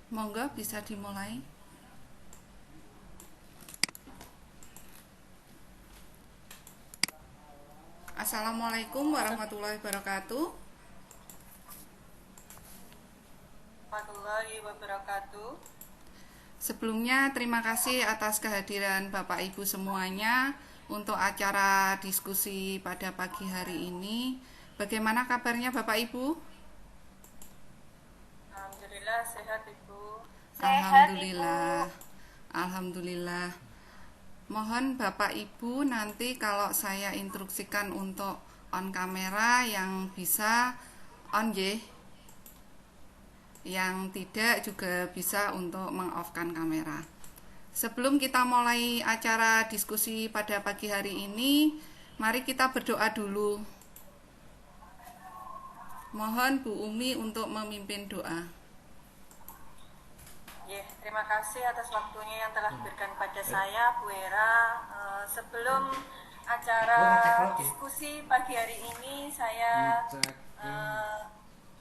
Monggo bisa dimulai. Assalamualaikum warahmatullahi wabarakatuh. Warahmatullahi wabarakatuh. Sebelumnya terima kasih atas kehadiran Bapak Ibu semuanya untuk acara diskusi pada pagi hari ini. Bagaimana kabarnya Bapak Ibu? Alhamdulillah sehat Ibu. Alhamdulillah. Alhamdulillah. Mohon Bapak Ibu nanti kalau saya instruksikan untuk on kamera yang bisa on ya. Yang tidak juga bisa untuk meng-off-kan kamera. Sebelum kita mulai acara diskusi pada pagi hari ini, mari kita berdoa dulu. Mohon Bu Umi untuk memimpin doa. Terima kasih atas waktunya yang telah diberikan pada saya, Bu Era. Sebelum acara diskusi pagi hari ini, saya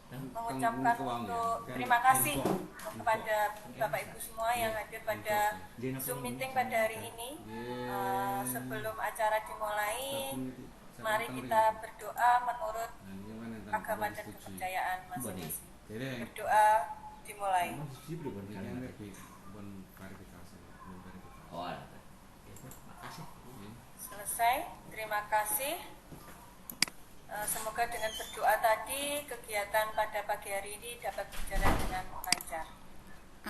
mengucapkan untuk terima kasih kepada Bapak Ibu semua yang hadir pada Zoom meeting pada hari ini. Sebelum acara dimulai, mari kita berdoa menurut agama dan kepercayaan masing-masing. Berdoa dimulai. Selesai, terima kasih. Semoga dengan berdoa tadi kegiatan pada pagi hari ini dapat berjalan dengan lancar.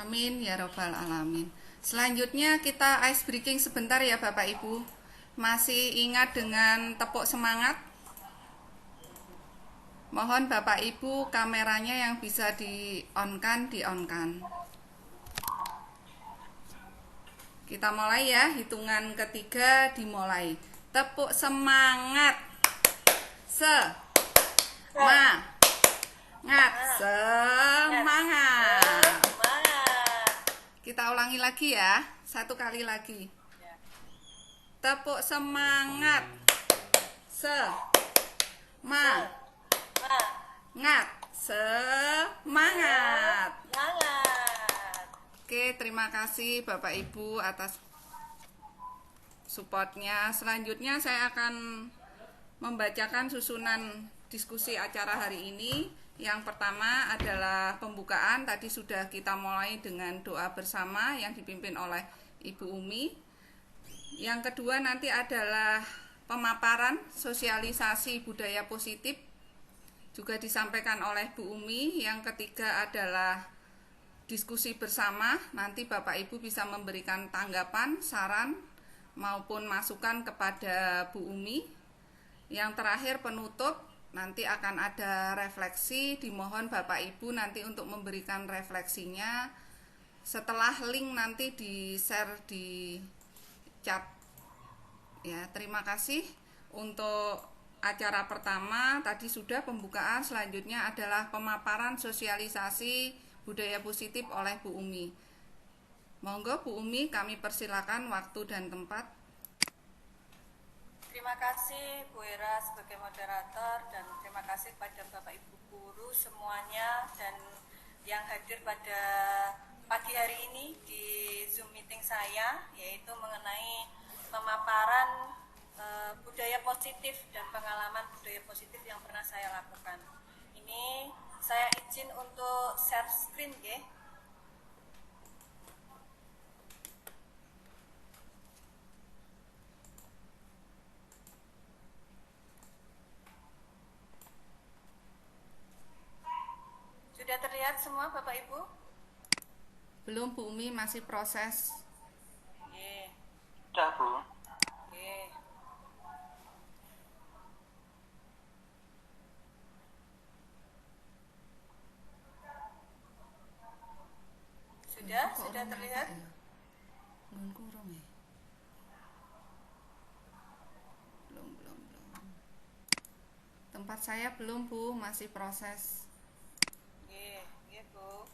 Amin ya robbal alamin. Selanjutnya kita ice breaking sebentar ya Bapak Ibu. Masih ingat dengan tepuk semangat? Mohon Bapak Ibu kameranya yang bisa di-on-kan, di-on-kan. Kita mulai ya, hitungan ketiga dimulai. Tepuk semangat. Semangat. Kita ulangi lagi ya, satu kali lagi. Tepuk semangat. Semangat. Oke, terima kasih Bapak Ibu atas supportnya. Selanjutnya saya akan membacakan susunan diskusi acara hari ini. Yang pertama adalah pembukaan. Tadi sudah kita mulai dengan doa bersama yang dipimpin oleh Ibu Umi. Yang kedua nanti adalah pemaparan sosialisasi budaya positif, juga disampaikan oleh Bu Umi. Yang ketiga adalah diskusi bersama. Nanti Bapak Ibu bisa memberikan tanggapan, saran maupun masukan kepada Bu Umi. Yang terakhir penutup, nanti akan ada refleksi. Dimohon Bapak Ibu nanti untuk memberikan refleksinya setelah link nanti di-share di chat. Ya, terima kasih. Untuk acara pertama tadi sudah pembukaan, selanjutnya adalah pemaparan sosialisasi budaya positif oleh Bu Umi. Monggo Bu Umi, kami persilakan waktu dan tempat. Terima kasih Bu Era sebagai moderator, dan terima kasih pada Bapak Ibu guru semuanya dan yang hadir pada pagi hari ini di Zoom meeting saya, yaitu mengenai pemaparan budaya positif dan pengalaman budaya positif yang pernah saya lakukan. Ini saya izin untuk share screen ya. Sudah terlihat semua Bapak Ibu? Belum Bu Umi, masih proses. Sudah Bu. Sudah terlihat? Belum. Tempat saya belum Bu, masih proses. Bu.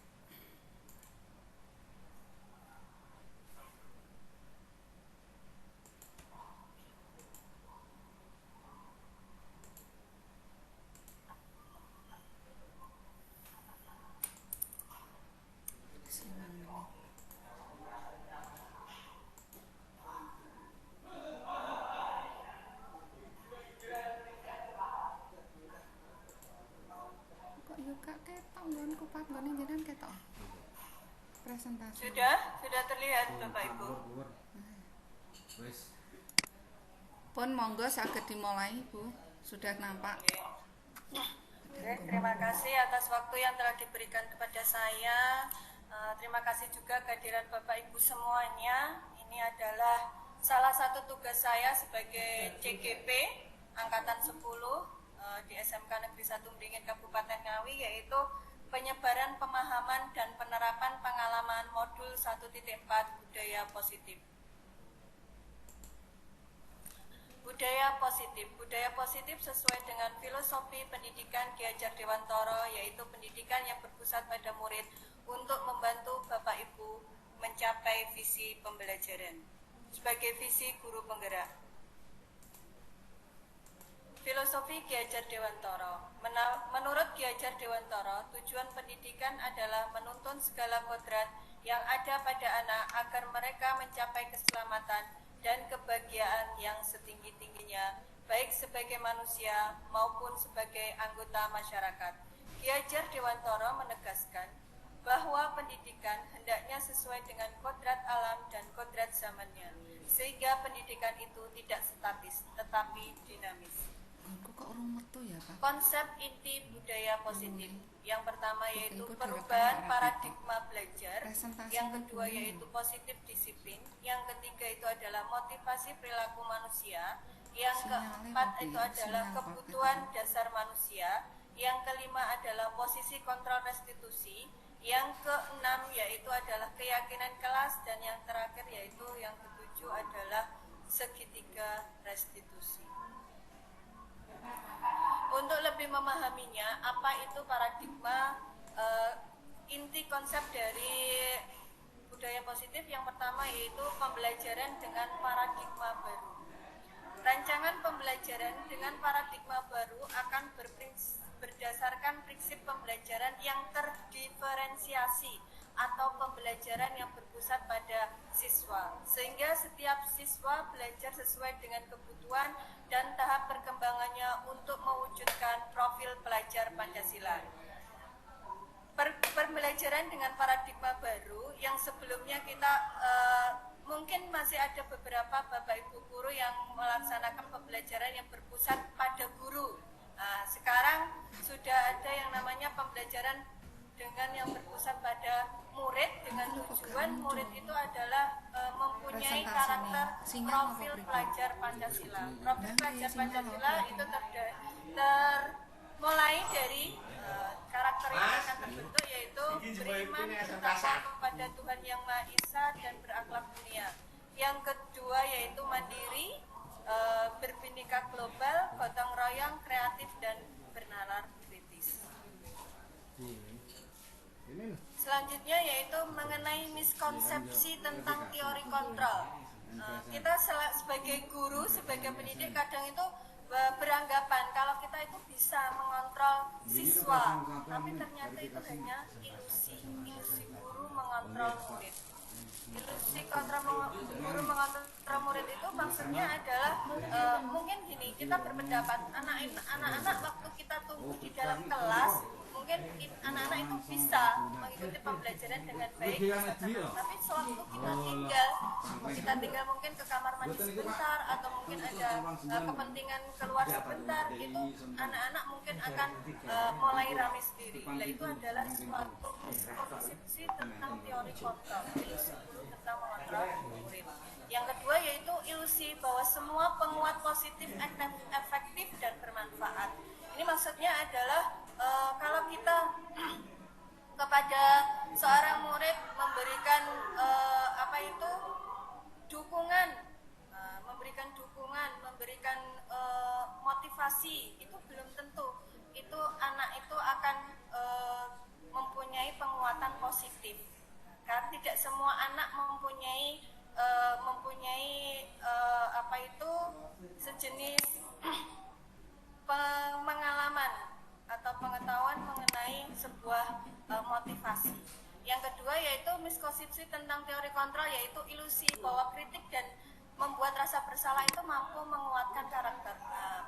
Yo gak ketok nggonku Pak, nggone jenengan ketok. Presentasi. Sudah terlihat Bapak Ibu. Wes. Pun monggo saged dimulai Bu. Sudah nampak. Oke, terima kasih atas waktu yang telah diberikan kepada saya. Terima kasih juga kehadiran Bapak Ibu semuanya. Ini adalah salah satu tugas saya sebagai CGP Angkatan 10 di SMK Negeri 1 Beringin Kabupaten Ngawi, yaitu penyebaran pemahaman dan penerapan pengalaman modul 1.4 budaya positif. Budaya positif sesuai dengan filosofi pendidikan Ki Hajar Dewantara, yaitu pendidikan yang berpusat pada murid untuk membantu Bapak Ibu mencapai visi pembelajaran sebagai visi guru penggerak. Filosofi Ki Hajar Dewantara. Menurut Ki Hajar Dewantara, tujuan pendidikan adalah menuntun segala kodrat yang ada pada anak agar mereka mencapai keselamatan dan kebahagiaan yang setinggi-tingginya, baik sebagai manusia maupun sebagai anggota masyarakat. Ki Hajar Dewantara menegaskan bahwa pendidikan hendaknya sesuai dengan kodrat alam dan kodrat zamannya, sehingga pendidikan itu tidak statis, tetapi dinamis. Konsep inti budaya positif. Yang pertama yaitu perubahan paradigma belajar, yang kedua yaitu positif disiplin, yang ketiga itu adalah motivasi perilaku manusia, yang keempat itu adalah kebutuhan dasar manusia, yang kelima adalah posisi kontrol restitusi, yang keenam yaitu adalah keyakinan kelas, dan yang terakhir yaitu yang ketujuh adalah segitiga restitusi. Untuk lebih memahaminya, apa itu paradigma, inti konsep dari budaya positif yang pertama yaitu pembelajaran dengan paradigma baru. Rancangan pembelajaran dengan paradigma baru akan berdasarkan prinsip pembelajaran yang terdiferensiasi atau pembelajaran yang berpusat pada siswa, sehingga setiap siswa belajar sesuai dengan kebutuhan dan tahap perkembangannya untuk mewujudkan profil pelajar Pancasila. Pembelajaran dengan paradigma baru yang sebelumnya kita mungkin masih ada beberapa Bapak Ibu guru yang melaksanakan pembelajaran yang berpusat pada guru. Sekarang sudah ada yang namanya pembelajaran dengan yang berpusat pada murid, dengan tujuan murid itu adalah mempunyai karakter profil pelajar Pancasila. Profil pelajar Pancasila itu mulai dari karakter yang akan terbentuk, yaitu beriman bertakwa kepada Tuhan Yang Maha Esa dan berakhlak mulia. Yang kedua yaitu mandiri, berbhinneka global, gotong royong, kreatif, dan bernalar kritis. Selanjutnya yaitu mengenai miskonsepsi tentang teori kontrol. Kita sebagai guru, sebagai pendidik kadang itu beranggapan kalau kita itu bisa mengontrol siswa, tapi ternyata itu hanya ilusi guru mengontrol murid. Ilusi guru mengontrol murid itu maksudnya adalah mungkin gini, kita berpendapat anak-anak waktu kita tunggu di dalam kelas, mungkin anak-anak itu bisa mengikuti pembelajaran dengan baik, tapi sewaktu kita tinggal mungkin ke kamar mandi sebentar, atau mungkin ada kepentingan keluar sebentar, itu anak-anak mungkin akan mulai rame sendiri. Nah, itu adalah suatu konsepsi tentang teori kontrol, ilusi guru tentang mengontrol murid. Yang kedua yaitu ilusi bahwa semua penguat positif efektif dan bermanfaat. Ini maksudnya adalah kalau kita kepada seorang murid memberikan dukungan, memberikan motivasi, itu belum tentu itu anak itu akan mempunyai penguatan positif. Karena tidak semua anak mempunyai sejenis pengalaman atau pengetahuan mengenai sebuah motivasi. Yang kedua yaitu miskonsepsi tentang teori kontrol, yaitu ilusi bahwa kritik dan membuat rasa bersalah itu mampu menguatkan karakter.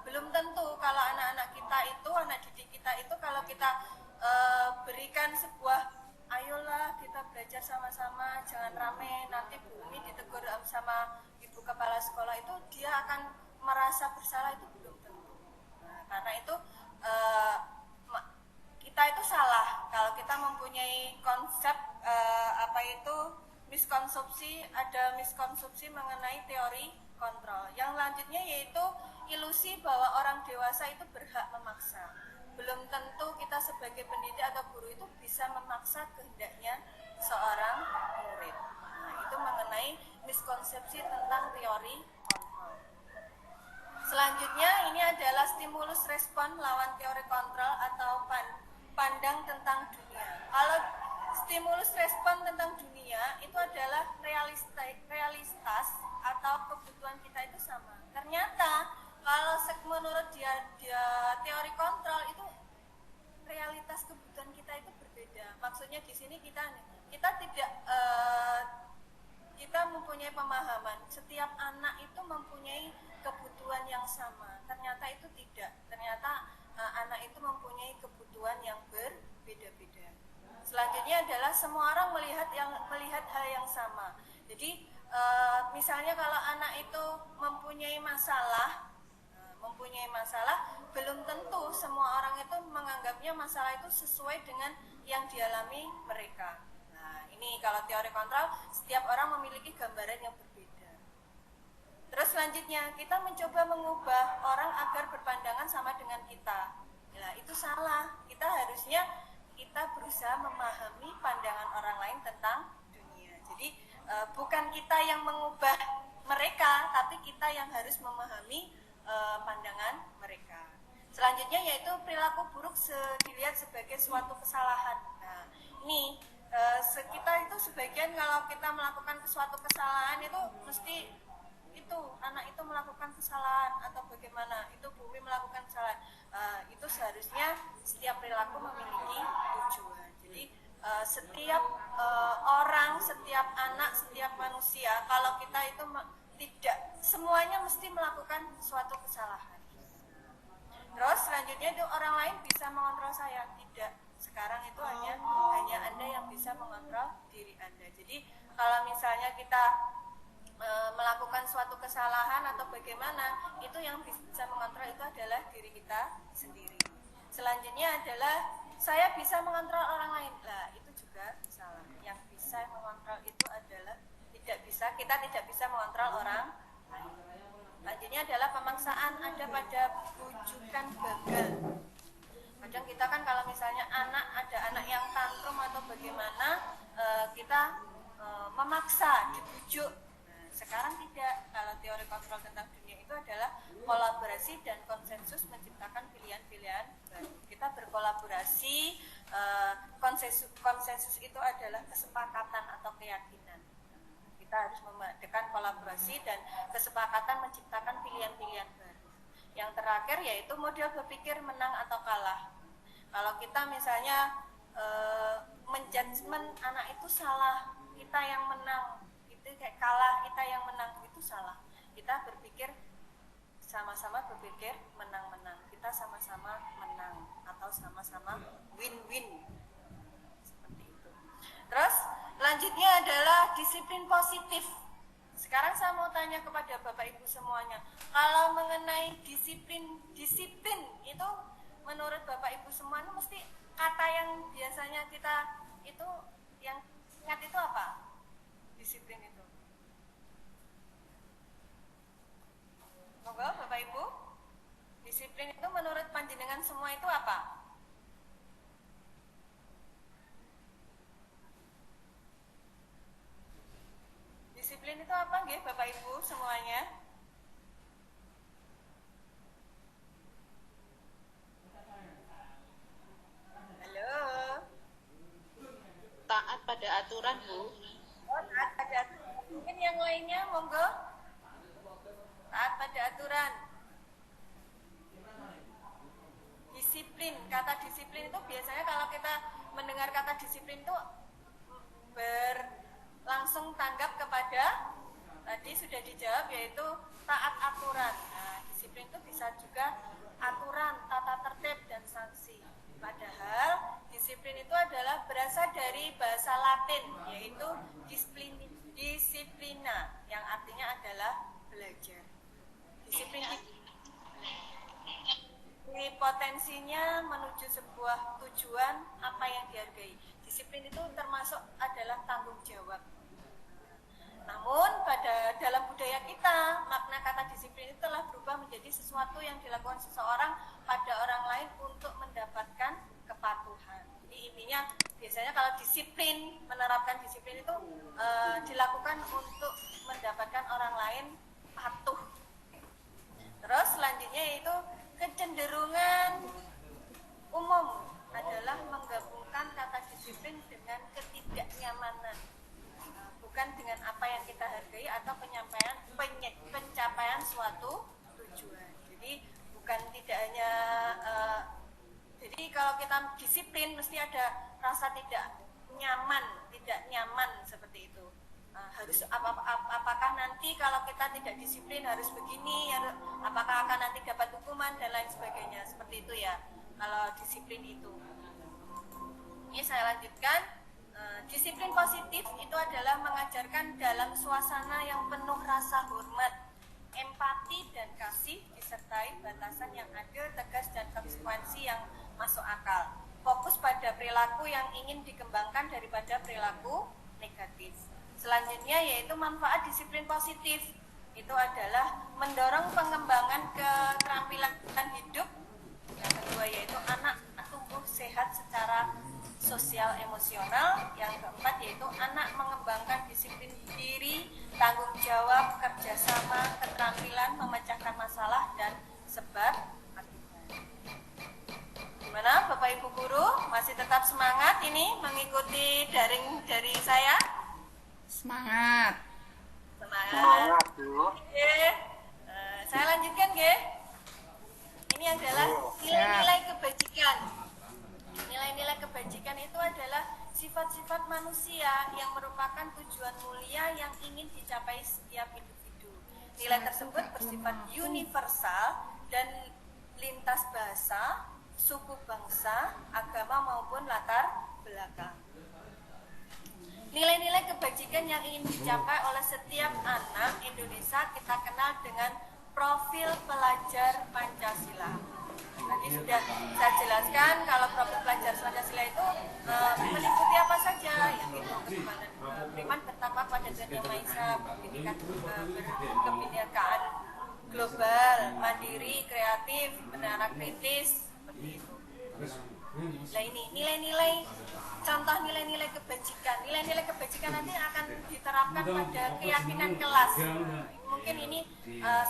Belum tentu kalau anak-anak kita itu, anak didik kita itu, kalau kita berikan sebuah, ayolah kita belajar sama-sama, jangan rame, nanti Bu Umi ditegur sama ibu kepala sekolah, itu dia akan merasa bersalah, itu belum tentu. Nah, karena itu kita itu salah kalau kita mempunyai konsep ada miskonsepsi mengenai teori kontrol. Yang selanjutnya yaitu ilusi bahwa orang dewasa itu berhak memaksa. Belum tentu kita sebagai pendidik atau guru itu bisa memaksa kehendaknya seorang murid. Nah, itu mengenai miskonsepsi tentang teori kontrol. Selanjutnya ini adalah stimulus respon lawan teori kontrol atau pandang tentang dunia. Kalau stimulus respon tentang dunia itu adalah realitas atau kebutuhan kita itu sama. Ternyata kalau menurut dia teori kontrol itu realitas kebutuhan kita itu berbeda. Maksudnya di sini kita tidak kita mempunyai pemahaman setiap anak itu mempunyai kebutuhan yang sama. Ternyata itu tidak. Ternyata anak itu mempunyai kebutuhan yang berbeda-beda. Selanjutnya adalah semua orang melihat hal yang sama. Jadi misalnya kalau anak itu mempunyai masalah, belum tentu semua orang itu menganggapnya masalah itu sesuai dengan yang dialami mereka. Nah, ini kalau teori kontrol, setiap orang memiliki gambaran yang berbeda. Terus selanjutnya, kita mencoba mengubah orang agar berpandangan sama dengan kita. Nah, itu salah. Kita berusaha memahami pandangan orang lain tentang dunia. Jadi bukan kita yang mengubah mereka, tapi kita yang harus memahami pandangan mereka. Selanjutnya yaitu perilaku buruk dilihat sebagai suatu kesalahan. Nah, ini kita itu sebagian kalau kita melakukan suatu kesalahan itu mesti itu anak itu melakukan kesalahan atau bagaimana, itu Bumi melakukan kesalahan. Itu seharusnya setiap perilaku memiliki tujuan. Jadi setiap orang, setiap anak, setiap manusia, kalau kita itu tidak semuanya mesti melakukan suatu kesalahan. Terus selanjutnya itu orang lain bisa mengontrol saya, tidak. Sekarang itu hanya Anda yang bisa mengontrol diri Anda. Jadi kalau misalnya kita melakukan suatu kesalahan atau bagaimana, itu yang bisa mengontrol itu adalah diri kita sendiri. Selanjutnya adalah saya bisa mengontrol orang lain. Lah, itu juga salah. Yang bisa mengontrol itu adalah kita tidak bisa mengontrol orang lain. Selanjutnya adalah pemaksaan ada pada bujukan gagal. Kadang kita kan kalau misalnya ada anak yang tantrum atau bagaimana, kita memaksa, dibujuk. Nah, sekarang tidak. Kalau teori kontrol tentang dunia itu adalah kolaborasi dan konsensus menciptakan pilihan-pilihan baru. Kita berkolaborasi, konsensus itu adalah kesepakatan atau keyakinan. Kita harus memadukan kolaborasi dan kesepakatan menciptakan pilihan-pilihan baru. Yang terakhir yaitu model berpikir menang atau kalah. Kalau kita misalnya menjudgment anak itu salah, kita yang menang, itu kayak kalah, kita yang menang, itu salah. Kita sama-sama berpikir menang-menang, kita sama-sama menang atau sama-sama win-win, seperti itu. Terus selanjutnya adalah disiplin positif. Sekarang saya mau tanya kepada Bapak Ibu semuanya, kalau mengenai disiplin itu menurut Bapak Ibu semuanya mesti kata yang biasanya kita itu yang ingat itu apa? Disiplin itu. Monggo Bapak Ibu. Disiplin itu menurut panjenengan semua itu apa? Disiplin itu apa nggih Bapak Ibu semuanya? Halo. Taat pada aturan, Bu. Oh, taat pada aturan. Mungkin yang lainnya monggo. Taat pada aturan. Disiplin. Kata disiplin itu biasanya kalau kita mendengar kata disiplin itu langsung tanggap kepada tadi sudah dijawab yaitu taat aturan. Nah, disiplin itu bisa juga aturan, tata tertib dan sanksi. Padahal dari bahasa Latin, yaitu disiplina, yang artinya adalah belajar. Disiplin ini potensinya menuju sebuah tujuan apa yang dihargai. Disiplin itu termasuk adalah tanggung jawab. Namun dalam budaya kita, makna kata disiplin itu telah berubah menjadi sesuatu yang dilakukan seseorang pada orang lain untuk mendapatkan kepatuhan. Jadi intinya biasanya kalau disiplin, menerapkan disiplin itu dilakukan untuk mendapatkan orang lain patuh. Terus selanjutnya yaitu kecenderungan umum adalah menggabungkan kata disiplin dengan ketidaknyamanan, bukan dengan apa yang kita hargai atau pencapaian suatu tujuan. Jadi bukan tidak hanya jadi kalau kita disiplin mesti ada rasa tidak nyaman seperti itu. Harus apakah nanti kalau kita tidak disiplin harus begini, apakah akan nanti dapat hukuman dan lain sebagainya, seperti itu ya kalau disiplin itu. Ini saya lanjutkan. Disiplin positif itu adalah mengajarkan dalam suasana yang penuh rasa hormat, empati dan kasih, disertai batasan yang adil, tegas dan konsekuensi yang masuk akal. Fokus pada perilaku yang ingin dikembangkan daripada perilaku negatif. Selanjutnya yaitu manfaat disiplin positif. Itu adalah mendorong pengembangan keterampilan hidup. Yang kedua yaitu anak tumbuh sehat secara sosial emosional. Yang keempat yaitu anak mengembangkan disiplin diri, tanggung jawab, kerjasama, keterampilan memecahkan masalah dan sebab akibat. Gimana Bapak Ibu Guru, masih tetap semangat ini mengikuti daring dari saya? Semangat. Bu. Saya lanjutkan, Ge. Ini adalah nilai-nilai kebajikan. Nilai-nilai kebajikan itu adalah sifat-sifat manusia yang merupakan tujuan mulia yang ingin dicapai setiap individu. Nilai tersebut bersifat universal dan lintas bahasa, suku bangsa, agama maupun latar belakang. Nilai-nilai kebajikan yang ingin dicapai oleh setiap anak Indonesia kita kenal dengan profil pelajar Pancasila. Tadi sudah saya jelaskan kalau profil pelajar Pancasila itu meliputi apa saja, yaitu beriman, bertakwa pada Tuhan Yang Maha Esa, berkebinekaan global, mandiri, kreatif, benarak kritis, seperti itu. Nah ini nilai-nilai, contoh nilai-nilai kebajikan. Nilai-nilai kebajikan nanti akan diterapkan pada keyakinan kelas. Mungkin ini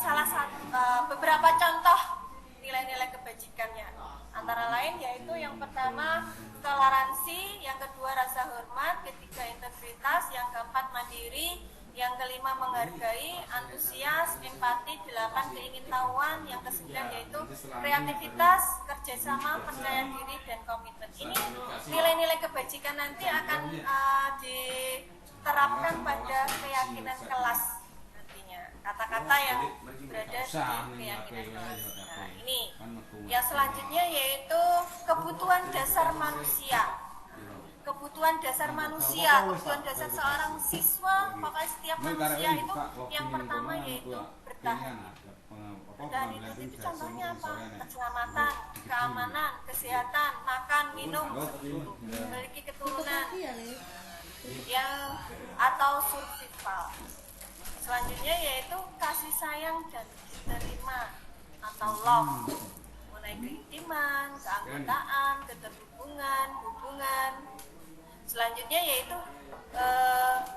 salah satu beberapa contoh nilai-nilai kebajikannya. Antara lain yaitu yang pertama toleransi, yang kedua rasa hormat, ketiga integritas, yang keempat mandiri, yang kelima menghargai, antusias, empati, 8 keingintahuan, yang kesembilan yaitu kreativitas, kerjasama, percaya diri dan komitmen. Ini nilai-nilai kebajikan nanti akan diterapkan pada keyakinan kelas nantinya. Kata-kata yang berada di keyakinan kelas. Nah, ini yang selanjutnya yaitu kebutuhan dasar manusia. Kebutuhan dasar manusia, kebutuhan dasar seorang siswa, pokoknya setiap manusia itu yang pertama yaitu bertahan. Bertahan itu contohnya apa? Keselamatan, keamanan, kesehatan, makan, minum, memiliki keturunan, yang atau survival. Selanjutnya yaitu kasih sayang dan diterima atau love, mengenai keintiman, keanggotaan, keterhubungan, hubungan. Selanjutnya yaitu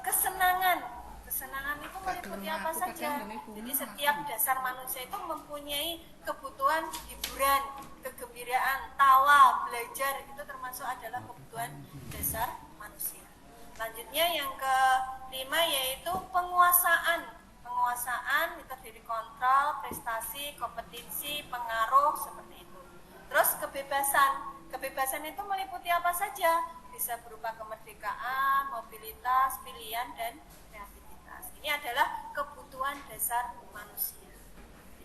kesenangan. Kesenangan itu meliputi apa saja. Jadi setiap dasar manusia itu mempunyai kebutuhan hiburan, kegembiraan, tawa, belajar, itu termasuk adalah kebutuhan dasar manusia. Selanjutnya yang kelima yaitu penguasaan. Penguasaan itu terdiri kontrol, prestasi, kompetensi, pengaruh, seperti itu. Terus kebebasan. Kebebasan itu meliputi apa saja? Bisa berupa kemerdekaan, mobilitas, pilihan, dan kreativitas. Ini adalah kebutuhan dasar manusia.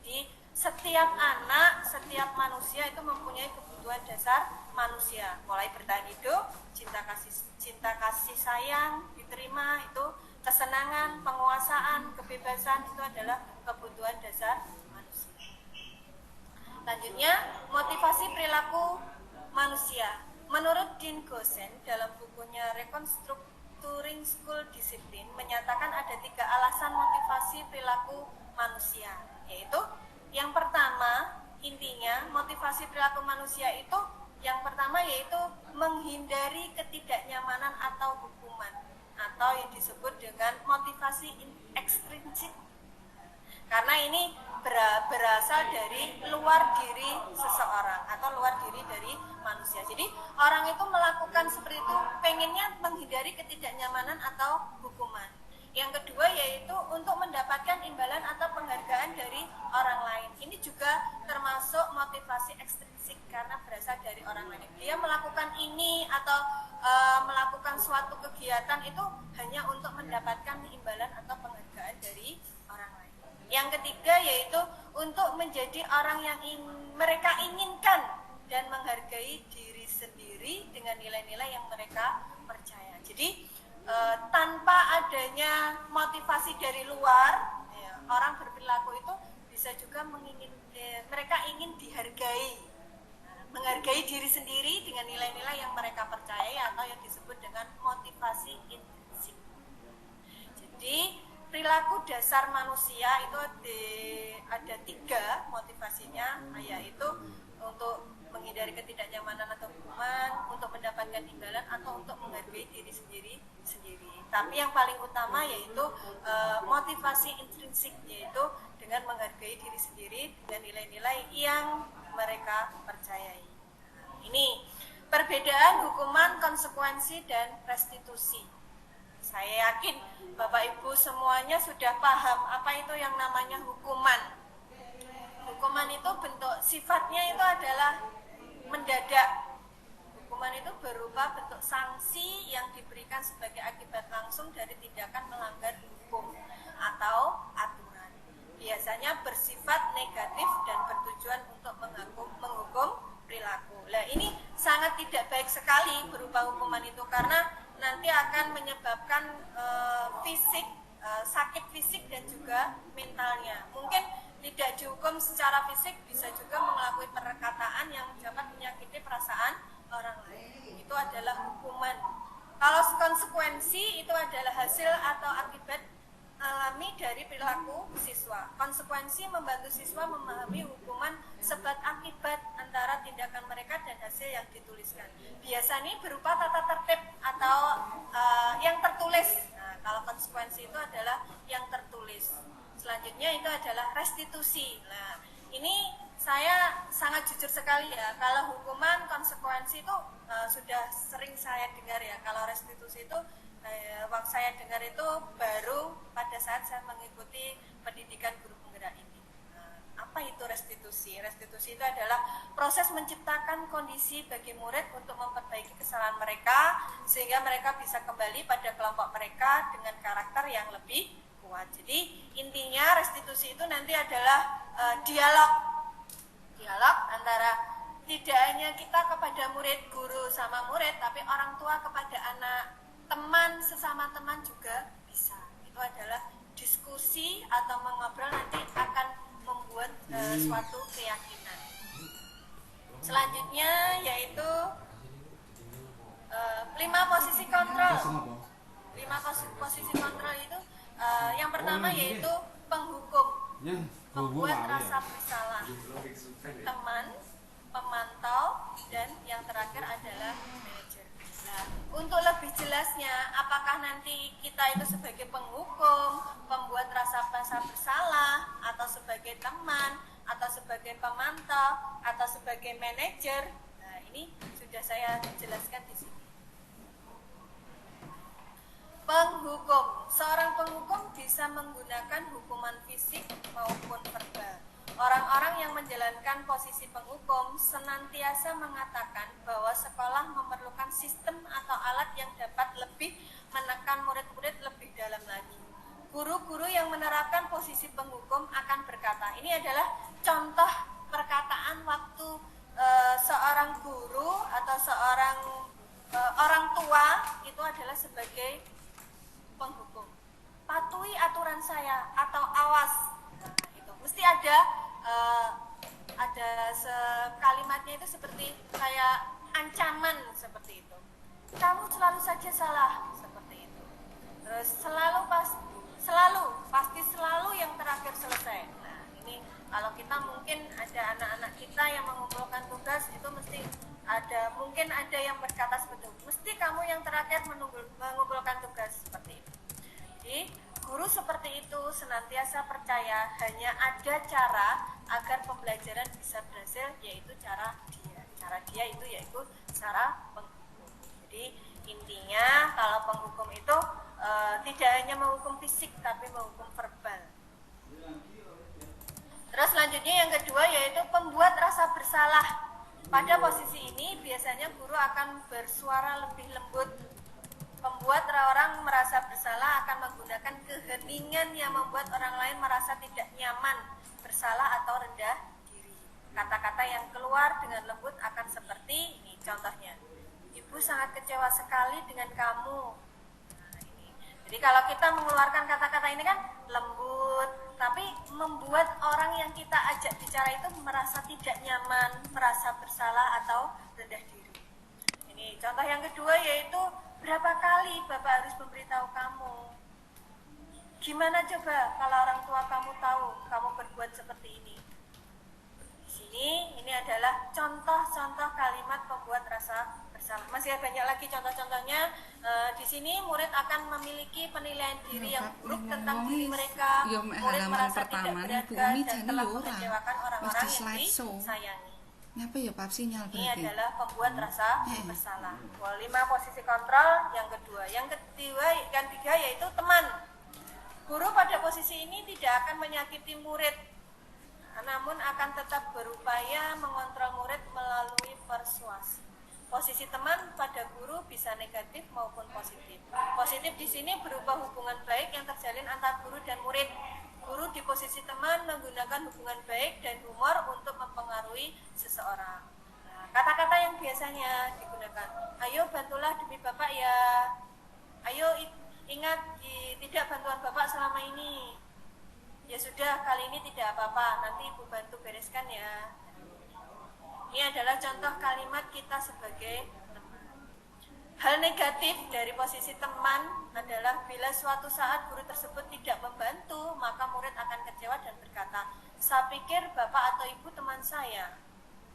Jadi setiap anak, setiap manusia itu mempunyai kebutuhan kebutuhan dasar manusia, mulai bertahan hidup, cinta kasih sayang diterima, itu kesenangan, penguasaan, kebebasan, itu adalah kebutuhan dasar manusia. Selanjutnya, motivasi perilaku manusia. Menurut Dean Goosen dalam bukunya Reconstructing School Discipline menyatakan ada 3 alasan motivasi perilaku manusia, yaitu yang pertama, intinya motivasi perilaku manusia itu yang pertama yaitu menghindari ketidaknyamanan atau hukuman, atau yang disebut dengan motivasi ekstrinsik, karena ini berasal dari luar diri seseorang atau luar diri dari manusia. Jadi orang itu melakukan seperti itu pengennya menghindari ketidaknyamanan atau hukuman. Yang kedua yaitu untuk mendapatkan imbalan atau penghargaan dari orang lain. Ini juga termasuk motivasi ekstrinsik karena berasal dari orang lain. Dia melakukan ini atau melakukan suatu kegiatan itu hanya untuk mendapatkan imbalan atau penghargaan dari orang lain. Yang ketiga yaitu untuk menjadi orang yang mereka inginkan dan menghargai diri sendiri dengan nilai-nilai yang mereka percaya. Jadi tanpa adanya motivasi dari luar, ya, orang berperilaku itu bisa juga mereka ingin dihargai, menghargai diri sendiri dengan nilai-nilai yang mereka percayai atau yang disebut dengan motivasi intrinsik. Jadi perilaku dasar manusia itu ada 3 motivasinya, yaitu untuk menghindari ketidaknyamanan atau hukuman, untuk mendapatkan imbalan, atau untuk menghargai diri sendiri. Tapi yang paling utama yaitu motivasi intrinsik, yaitu dengan menghargai diri sendiri dan nilai-nilai yang mereka percayai. Ini perbedaan hukuman, konsekuensi, dan restitusi. Saya yakin Bapak Ibu semuanya sudah paham apa itu yang namanya hukuman. Hukuman itu bentuk sifatnya itu adalah mendadak. Hukuman itu berupa bentuk sanksi yang diberikan sebagai akibat langsung dari tindakan melanggar hukum atau aturan. Biasanya bersifat negatif dan bertujuan untuk menghukum perilaku. Nah, ini sangat tidak baik sekali berupa hukuman itu karena nanti akan menyebabkan fisik, sakit fisik dan juga mentalnya. Mungkin tidak dihukum secara fisik, bisa juga mengakui perkataan yang dapat menyakiti perasaan orang lain. Itu adalah hukuman. Kalau konsekuensi itu adalah hasil atau akibat alami dari perilaku siswa. Konsekuensi membantu siswa memahami hukuman sebab akibat antara tindakan mereka dan hasil yang dituliskan. Biasanya berupa tata tertib atau yang tertulis. Nah, kalau konsekuensi itu adalah yang tertulis. Selanjutnya itu adalah restitusi. Nah, ini saya sangat jujur sekali ya. Kalau hukuman, konsekuensi itu sudah sering saya dengar ya. Kalau restitusi itu waktu saya dengar itu baru pada saat saya mengikuti pendidikan guru penggerak ini. Apa itu restitusi? Restitusi itu adalah proses menciptakan kondisi bagi murid untuk memperbaiki kesalahan mereka sehingga mereka bisa kembali pada kelompok mereka dengan karakter yang lebih kuat. Jadi intinya restitusi itu nanti adalah dialog antara tidak hanya kita kepada murid, guru sama murid, tapi orang tua kepada anak, teman sesama teman juga bisa. Itu adalah diskusi atau mengobrol nanti akan membuat suatu keyakinan. Selanjutnya yaitu 5 posisi kontrol. 5 posisi kontrol itu yang pertama yaitu penghukum, membuat rasa bersalah, teman, pemantau, dan yang terakhir adalah manajer. Nah, untuk lebih jelasnya, apakah nanti kita itu sebagai penghukum, pembuat rasa bersalah, atau sebagai teman, atau sebagai pemantau, atau sebagai manajer, nah ini sudah saya jelaskan di sini. Penghukum. Seorang penghukum bisa menggunakan hukuman fisik maupun verbal. Orang-orang yang menjalankan posisi penghukum senantiasa mengatakan bahwa sekolah memerlukan sistem atau alat yang dapat lebih menekan murid-murid lebih dalam lagi. Guru-guru yang menerapkan posisi penghukum akan berkata, ini adalah contoh perkataan waktu seorang guru atau seorang orang tua itu adalah sebagai penghukum. Patuhi aturan saya atau awas. Nah, itu mesti ada kalimatnya itu seperti kayak ancaman seperti itu. Kamu selalu saja salah seperti itu. Terus pasti selalu yang terakhir selesai. Nah, ini kalau kita mungkin ada anak-anak kita yang mengumpulkan tugas itu mungkin ada yang berkata seperti itu. Mesti kamu yang terakhir mengumpulkan tugas seperti itu. Jadi guru seperti itu senantiasa percaya hanya ada cara agar pembelajaran bisa berhasil, yaitu cara dia itu yaitu cara penghukum. Jadi intinya kalau penghukum itu tidak hanya menghukum fisik tapi menghukum verbal. Terus selanjutnya yang kedua yaitu pembuat rasa bersalah. Pada posisi ini biasanya guru akan bersuara lebih lembut. Pembuat orang merasa bersalah akan menggunakan keheningan yang membuat orang lain merasa tidak nyaman, bersalah atau rendah diri. Kata-kata yang keluar dengan lembut akan seperti ini contohnya. Ibu sangat kecewa sekali dengan kamu. Nah, ini. Jadi kalau kita mengeluarkan kata-kata ini kan lembut, tapi membuat orang yang kita ajak bicara itu merasa tidak nyaman, merasa bersalah atau rendah diri. Ini contoh yang kedua yaitu berapa kali Bapak harus memberitahu kamu? Gimana coba kalau orang tua kamu tahu kamu berbuat seperti ini? Di sini ini adalah contoh-contoh kalimat pembuat rasa bersalah. Masih banyak lagi contoh-contohnya. Di sini murid akan memiliki penilaian diri yang buruk tentang diri mereka. Murid merasa tidak berharga dan telah mengecewakan orang-orang yang disayangi. Kenapa ya Pak sinyal berarti? Ini adalah pembuat rasa bersalah. 5 posisi kontrol yang kedua. Yang ketiga yaitu teman. Guru pada posisi ini tidak akan menyakiti murid, namun akan tetap berupaya mengontrol murid melalui persuasi. Posisi teman pada guru bisa negatif maupun positif. Positif di sini berupa hubungan baik yang terjalin antara guru dan murid. Guru di posisi teman menggunakan hubungan baik dan humor untuk mempengaruhi seseorang. Nah, kata-kata yang biasanya digunakan, ayo bantulah demi Bapak ya. Ayo ingat tidak bantuan Bapak selama ini. Ya sudah, kali ini tidak apa-apa, nanti Ibu bantu bereskan ya. Ini adalah contoh kalimat kita sebagai teman. Hal negatif dari posisi teman adalah bila suatu saat guru tersebut tidak membantu, maka murid akan kecewa dan berkata, saya pikir Bapak atau Ibu teman saya.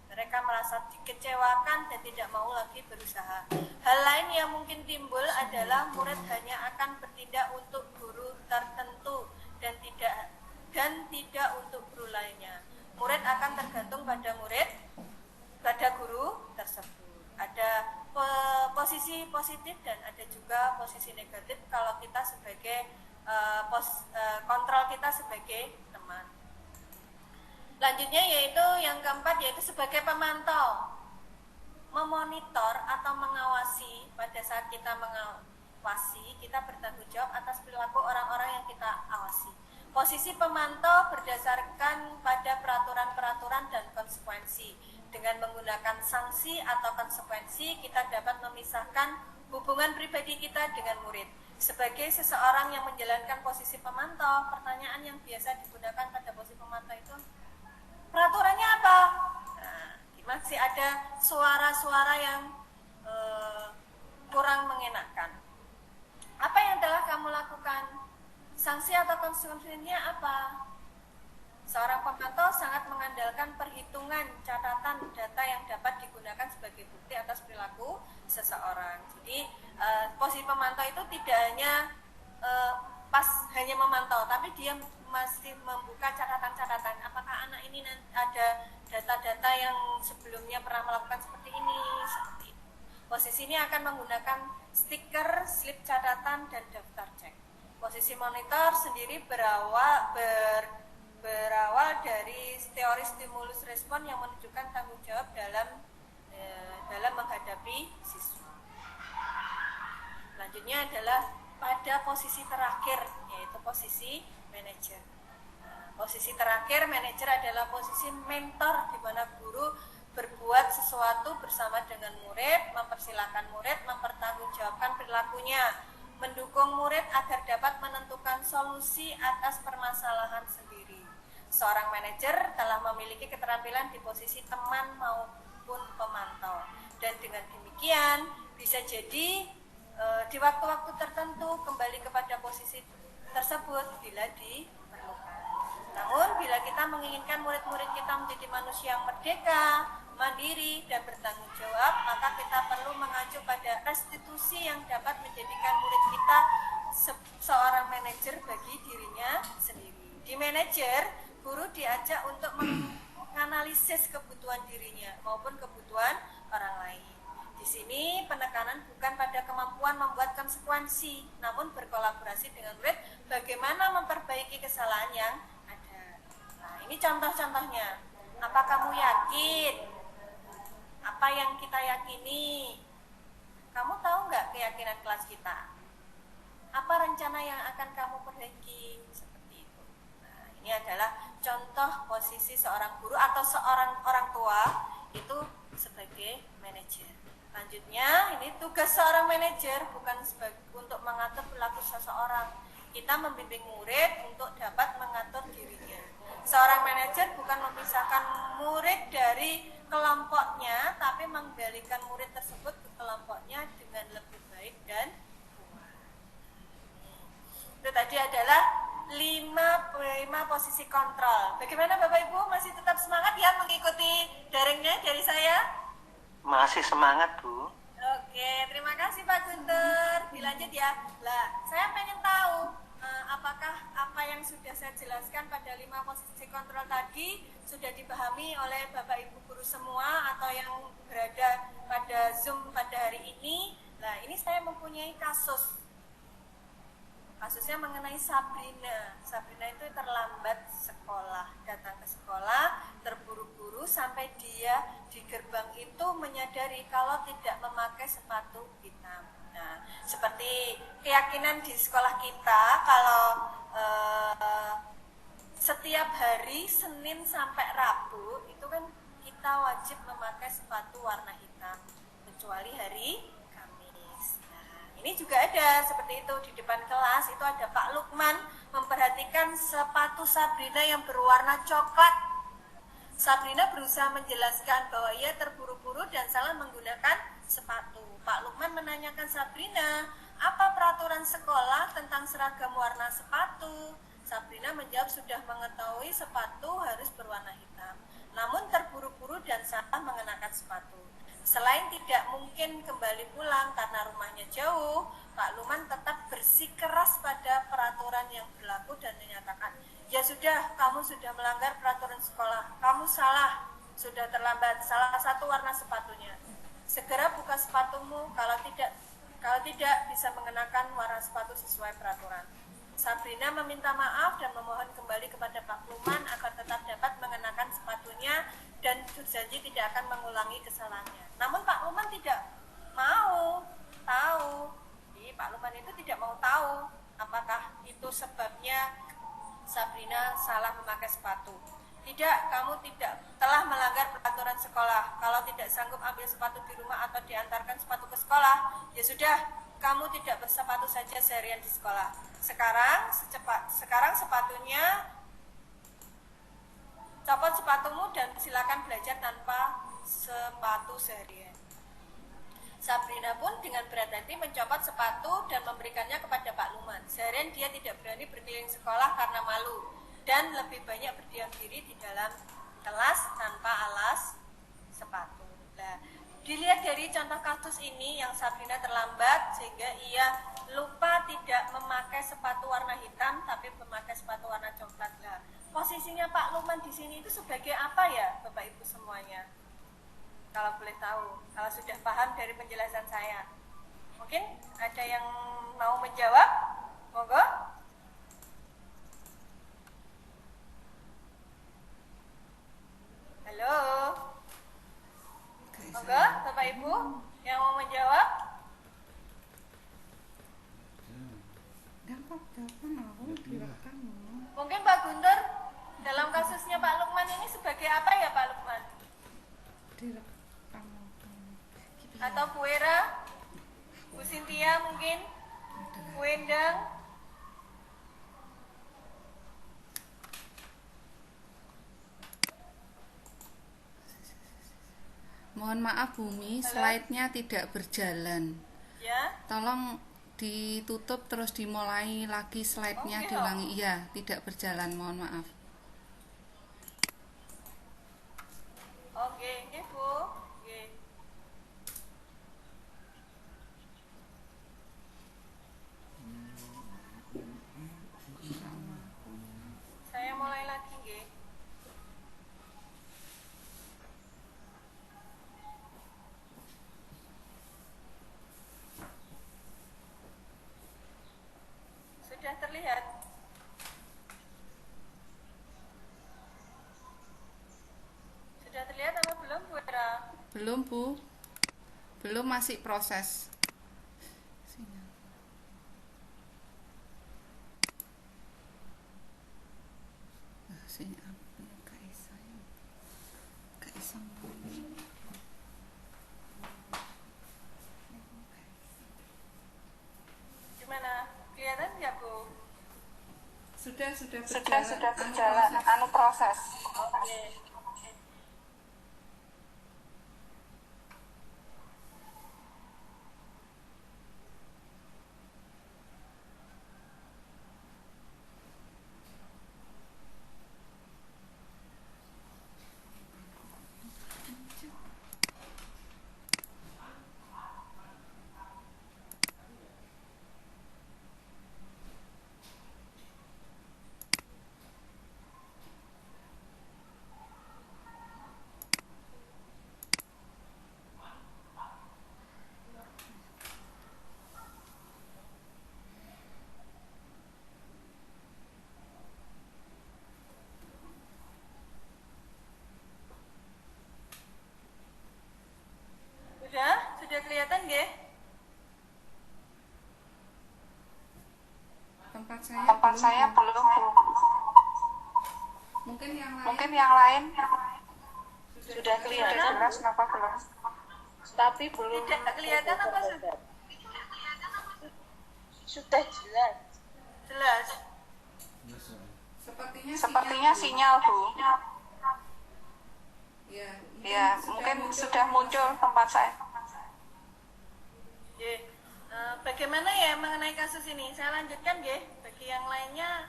Mereka merasa dikecewakan dan tidak mau lagi berusaha. Hal lain yang mungkin timbul adalah murid hanya akan bertindak untuk guru tertentu dan tidak untuk guru lainnya. Murid akan tergantung pada guru tersebut. Ada posisi positif dan ada juga posisi negatif kalau kita sebagai kontrol kita sebagai teman. Selanjutnya yaitu yang keempat yaitu sebagai pemantau, memonitor atau mengawasi. Pada saat kita mengawasi, kita bertanggung jawab atas perilaku orang-orang yang kita awasi. Posisi pemantau berdasarkan pada peraturan-peraturan dan konsekuensi. Dengan menggunakan sanksi atau konsekuensi, kita dapat memisahkan hubungan pribadi kita dengan murid. Sebagai seseorang yang menjalankan posisi pemantau, pertanyaan yang biasa digunakan pada posisi pemantau itu, peraturannya apa? Nah, masih ada suara-suara yang kurang mengenakan. Apa yang telah kamu lakukan? Sanksi atau konsekuensinya apa? Seorang pemantau sangat mengandalkan perhitungan, catatan, data yang dapat digunakan sebagai bukti atas perilaku seseorang. Jadi posisi pemantau itu tidak hanya hanya memantau, tapi dia masih membuka catatan-catatan. Apakah anak ini ada data-data yang sebelumnya pernah melakukan seperti ini? Seperti itu. Posisi ini akan menggunakan stiker, slip catatan, dan daftar cek. Posisi monitor sendiri berawal dari teori stimulus respon yang menunjukkan tanggung jawab dalam menghadapi siswa. Selanjutnya adalah pada posisi terakhir, yaitu posisi manajer. Posisi terakhir manajer adalah posisi mentor, di mana guru berbuat sesuatu bersama dengan murid, mempersilahkan murid mempertanggungjawabkan perilakunya, mendukung murid agar dapat menentukan solusi atas permasalahan sendiri. Seorang manajer telah memiliki keterampilan di posisi teman maupun pemantau, dan dengan demikian bisa jadi di waktu-waktu tertentu kembali kepada posisi tersebut bila diperlukan. Namun bila kita menginginkan murid-murid kita menjadi manusia yang merdeka, mandiri, dan bertanggung jawab, maka kita perlu mengacu pada restitusi yang dapat menjadikan murid kita seorang manajer bagi dirinya sendiri. Di manajer, guru diajak untuk menganalisis kebutuhan dirinya maupun kebutuhan orang lain. Di sini penekanan bukan pada kemampuan membuat konsekuensi, namun berkolaborasi dengan murid bagaimana memperbaiki kesalahan yang ada. Nah, ini contoh-contohnya. Apa kamu yakin? Apa yang kita yakini? Kamu tahu nggak keyakinan kelas kita? Apa rencana yang akan kamu perbaiki? Seperti itu. Nah, ini adalah contoh posisi seorang guru atau seorang orang tua itu sebagai manajer. Selanjutnya, ini tugas seorang manajer bukan untuk mengatur perilaku seseorang. Kita membimbing murid untuk dapat mengatur dirinya. Seorang manajer bukan memisahkan murid dari kelompoknya, tapi mengembalikan murid tersebut ke kelompoknya dengan lebih baik dan kuat. Itu tadi adalah 5 posisi kontrol. Bagaimana Bapak Ibu, masih tetap semangat ya mengikuti daringnya dari saya? Masih semangat, Bu. Oke, terima kasih Pak Guntur. Dilanjut ya. Lah, saya pengen tahu apakah apa yang sudah saya jelaskan pada 5 posisi kontrol tadi sudah dipahami oleh Bapak Ibu guru semua atau yang berada pada Zoom pada hari ini. Nah, ini saya mempunyai kasus. Kasusnya mengenai Sabrina. Sabrina itu terlambat sekolah, datang ke sekolah, terburu-buru sampai dia di gerbang itu menyadari kalau tidak memakai sepatu hitam. Nah, seperti keyakinan di sekolah kita kalau setiap hari Senin sampai Rabu itu kan kita wajib memakai sepatu warna hitam kecuali hari Kamis. Nah, ini juga ada seperti itu di depan kelas itu ada Pak Lukman memperhatikan sepatu Sabrina yang berwarna coklat. Sabrina berusaha menjelaskan bahwa ia terburu-buru dan salah menggunakan sepatu. Pak Lukman menanyakan Sabrina, apa peraturan sekolah tentang seragam warna sepatu? Sabrina menjawab sudah mengetahui sepatu harus berwarna hitam, namun terburu-buru dan salah mengenakan sepatu. Selain tidak mungkin kembali pulang karena rumahnya jauh, Pak Lukman tetap bersikeras pada peraturan yang berlaku dan menyatakan, ya sudah, kamu sudah melanggar peraturan sekolah, kamu salah, sudah terlambat, salah satu warna sepatunya. Segera buka sepatumu, kalau tidak bisa mengenakan warna sepatu sesuai peraturan. Sabrina meminta maaf dan memohon kembali kepada Pak Lukman agar tetap dapat mengenakan sepatunya dan berjanji tidak akan mengulangi kesalahannya. Namun Pak Lukman tidak mau tahu. Jadi Pak Lukman itu tidak mau tahu apakah itu sebabnya Sabrina salah memakai sepatu. Tidak, kamu tidak telah melanggar peraturan sekolah. Kalau tidak sanggup ambil sepatu di rumah atau diantarkan sepatu ke sekolah, ya sudah, kamu tidak bersepatu saja seharian di sekolah. Sekarang sepatunya, copot sepatumu dan silakan belajar tanpa sepatu seharian. Sabrina pun dengan berat hati mencopot sepatu dan memberikannya kepada Pak Lukman. Seharian dia tidak berani berkeliling sekolah karena malu dan lebih banyak berdiam diri di dalam kelas tanpa alas sepatu. Nah, dilihat dari contoh kasus ini yang Sabrina terlambat sehingga ia lupa tidak memakai sepatu warna hitam tapi memakai sepatu warna coklat. Nah, posisinya Pak Lukman di sini itu sebagai apa ya, Bapak Ibu semuanya? Kalau boleh tahu, kalau sudah paham dari penjelasan saya. Mungkin ada yang mau menjawab? Monggo. Halo. Monggo, Bapak Ibu yang mau menjawab? Mungkin Pak Guntur dalam kasusnya Pak Lukman ini sebagai apa ya Pak Lukman? Mohon maaf Bumi, Halo? slide-nya tidak berjalan. Ya, Tolong ditutup terus dimulai lagi slide-nya Oke, diulangi. Iya, tidak berjalan, mohon maaf. oke, oke Bu. Oke. Saya mulai lagi, nggih. Sudah terlihat? Sudah terlihat apa belum, Bu Era? Belum, Bu. Belum, masih proses. Sini aku ya, Kak Isa ya. Kak Isa. Gimana? Kelihatan nggak, Bu? Sudah Sudah anu berjalan, proses. anu proses. Oke. Sudah kelihatan nggih? Tempat saya belum, Bu. Mungkin yang lain. Mungkin yang lain Sudah sudah kelihatan, jelas, kenapa belum? tapi belum Tidak kelihatan apa sudah? sudah jelas. Jelas. Sepertinya Sepertinya sinyal, Bu. Ya, Ya, mungkin sudah muncul tempat saya. Nggih. Bagaimana ya mengenai kasus ini? Saya lanjutkan nggih. Bagi yang lainnya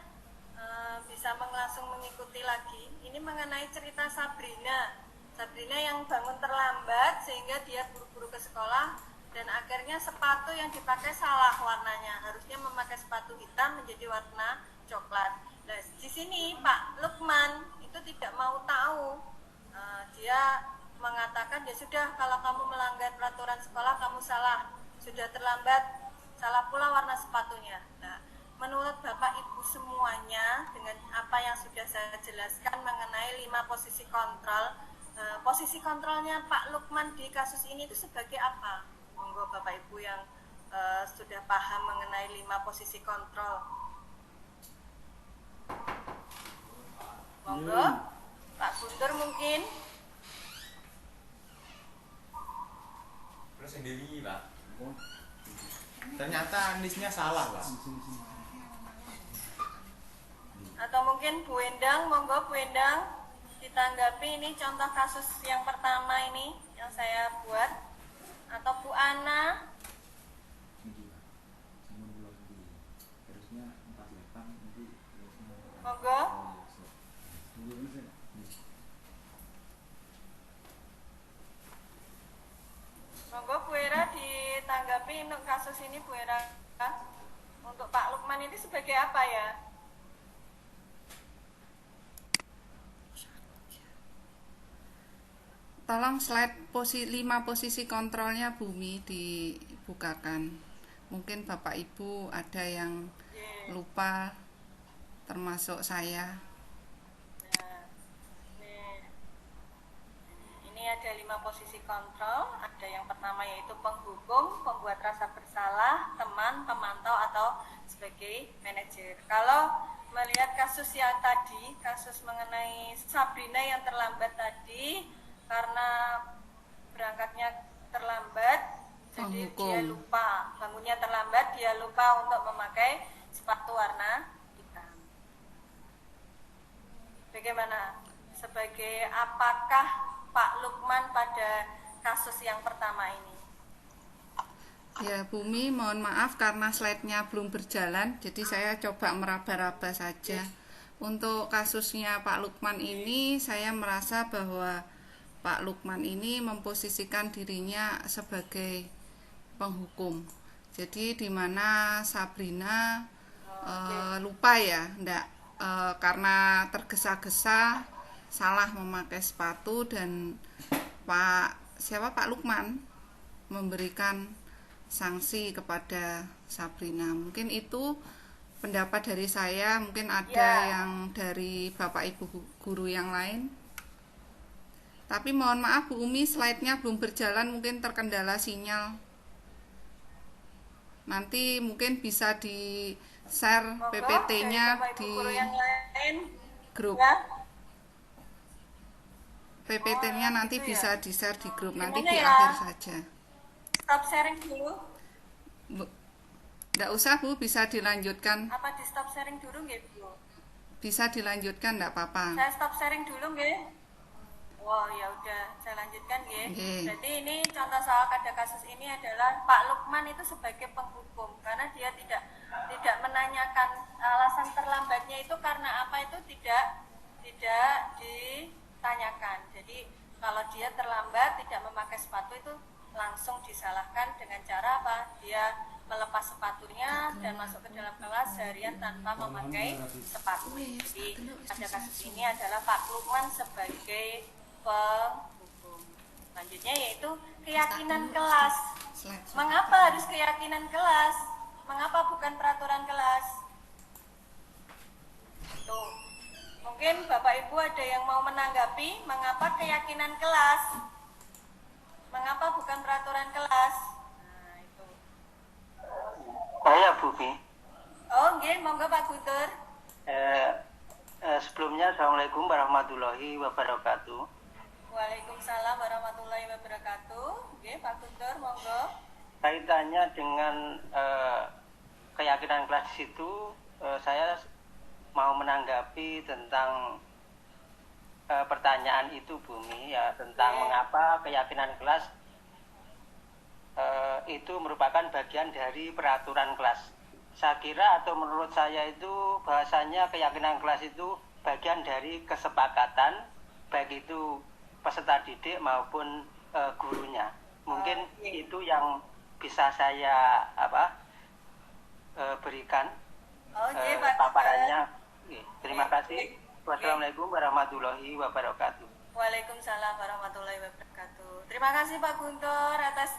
bisa langsung mengikuti lagi. Ini mengenai cerita Sabrina. Sabrina yang bangun terlambat sehingga dia buru-buru ke sekolah dan akhirnya sepatu yang dipakai salah warnanya. Harusnya memakai sepatu hitam menjadi warna coklat. Nah, di sini Pak Lukman itu tidak mau tahu. Dia mengatakan ya sudah, kalau kamu melanggar peraturan sekolah kamu salah, sudah terlambat, salah pula warna sepatunya. Nah, menurut Bapak Ibu semuanya, dengan apa yang sudah saya jelaskan mengenai 5 posisi kontrol, posisi kontrolnya Pak Lukman di kasus ini itu sebagai apa? Monggo Bapak Ibu yang sudah paham mengenai 5 posisi kontrol. Monggo, Pak Guntur mungkin. Terus sendiri Pak, ternyata listnya salah Pak. Atau mungkin Bu Endang, monggo Bu Endang ditanggapi ini contoh kasus yang pertama ini yang saya buat. Atau Bu Ana. Monggo. Monggo Bu Era ditanggapi untuk kasus ini Bu Era. Untuk Pak Lukman ini sebagai apa ya? Tolong slide 5 posisi kontrolnya Bumi dibukakan. Mungkin Bapak Ibu ada yang lupa, termasuk saya. Nah, ini ada 5 posisi kontrol. Ada yang pertama yaitu penghubung, pembuat rasa bersalah, teman, pemantau, atau sebagai manajer. Kalau melihat kasus yang tadi, kasus mengenai Sabrina yang terlambat tadi, karena berangkatnya terlambat, jadi dia lupa, bangunnya terlambat, dia lupa untuk memakai sepatu warna hitam. Bagaimana? Sebagai apakah Pak Lukman pada kasus yang pertama ini. Ya, Bumi, mohon maaf karena slide-nya belum berjalan, jadi saya coba meraba-raba saja. Untuk kasusnya Pak Lukman ini, saya merasa bahwa Pak Lukman ini memposisikan dirinya sebagai penghukum. Jadi di mana Sabrina lupa ya, karena tergesa-gesa salah memakai sepatu dan Pak Lukman memberikan sanksi kepada Sabrina. Mungkin itu pendapat dari saya, mungkin ada yang dari Bapak Ibu guru yang lain. Tapi mohon maaf Bu Umi, slide-nya belum berjalan, mungkin terkendala sinyal. Nanti mungkin bisa di-share PPT-nya di yang lain, grup. ya. PPT-nya nanti gitu ya. bisa di-share di grup, nanti Gimana di ya? akhir saja. Stop sharing dulu. Nggak usah Bu, bisa dilanjutkan. Apa di stop sharing dulu nggih, Bu? Bisa dilanjutkan, nggak apa-apa. Saya stop sharing dulu nggih. Oh ya udah, saya lanjutkan nggih. Nggih. Jadi ini contoh soal pada kasus ini adalah Pak Lukman itu sebagai penghukum karena dia tidak menanyakan alasan terlambatnya itu karena apa, itu tidak ditanyakan. Jadi kalau dia terlambat tidak memakai sepatu itu langsung disalahkan dengan cara apa? Dia melepas sepatunya dan masuk ke dalam kelas seharian tanpa memakai sepatu. Jadi pada kasus ini adalah Pak Lukman sebagai penghukum. Selanjutnya yaitu keyakinan kelas. Mengapa harus keyakinan kelas? Mengapa bukan peraturan kelas? Tuh. Mungkin Bapak Ibu ada yang mau menanggapi mengapa keyakinan kelas? Mengapa bukan peraturan kelas? Nah, itu. Saya Bumi. Oh, nggih, monggo Pak Guntur. Sebelumnya Assalamualaikum warahmatullahi wabarakatuh. Waalaikumsalam warahmatullahi wabarakatuh. Nggih, Pak Guntur, monggo. Kaitannya dengan keyakinan kelas di situ, saya mau menanggapi tentang pertanyaan itu Bumi ya, tentang mengapa keyakinan kelas itu merupakan bagian dari peraturan kelas. Saya kira atau menurut saya itu bahasanya keyakinan kelas itu bagian dari kesepakatan baik itu peserta didik maupun gurunya. Mungkin itu yang bisa saya berikan paparannya. Terima kasih. Wassalamualaikum warahmatullahi wabarakatuh. Waalaikumsalam warahmatullahi wabarakatuh. Terima kasih Pak Guntur atas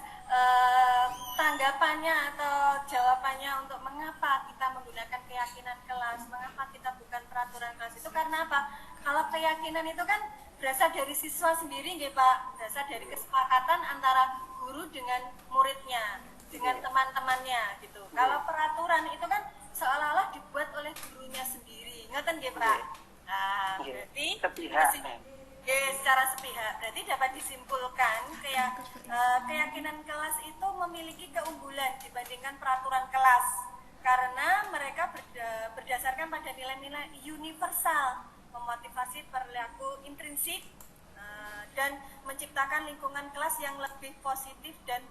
tanggapannya atau jawabannya untuk mengapa kita menggunakan keyakinan kelas, mengapa kita bukan peraturan kelas. Itu karena apa? Kalau keyakinan itu kan berasal dari siswa sendiri nggih Pak, berasal dari kesepakatan antara guru dengan muridnya, dengan teman-temannya gitu. Kalau peraturan itu kan seolah-olah dibuat oleh gurunya sendiri. Ngoten nggih Pak? Nah, berarti secara sepihak berarti dapat disimpulkan keyakinan kelas itu memiliki keunggulan dibandingkan peraturan kelas karena mereka berdasarkan pada nilai-nilai universal, memotivasi perilaku intrinsik dan menciptakan lingkungan kelas yang lebih positif dan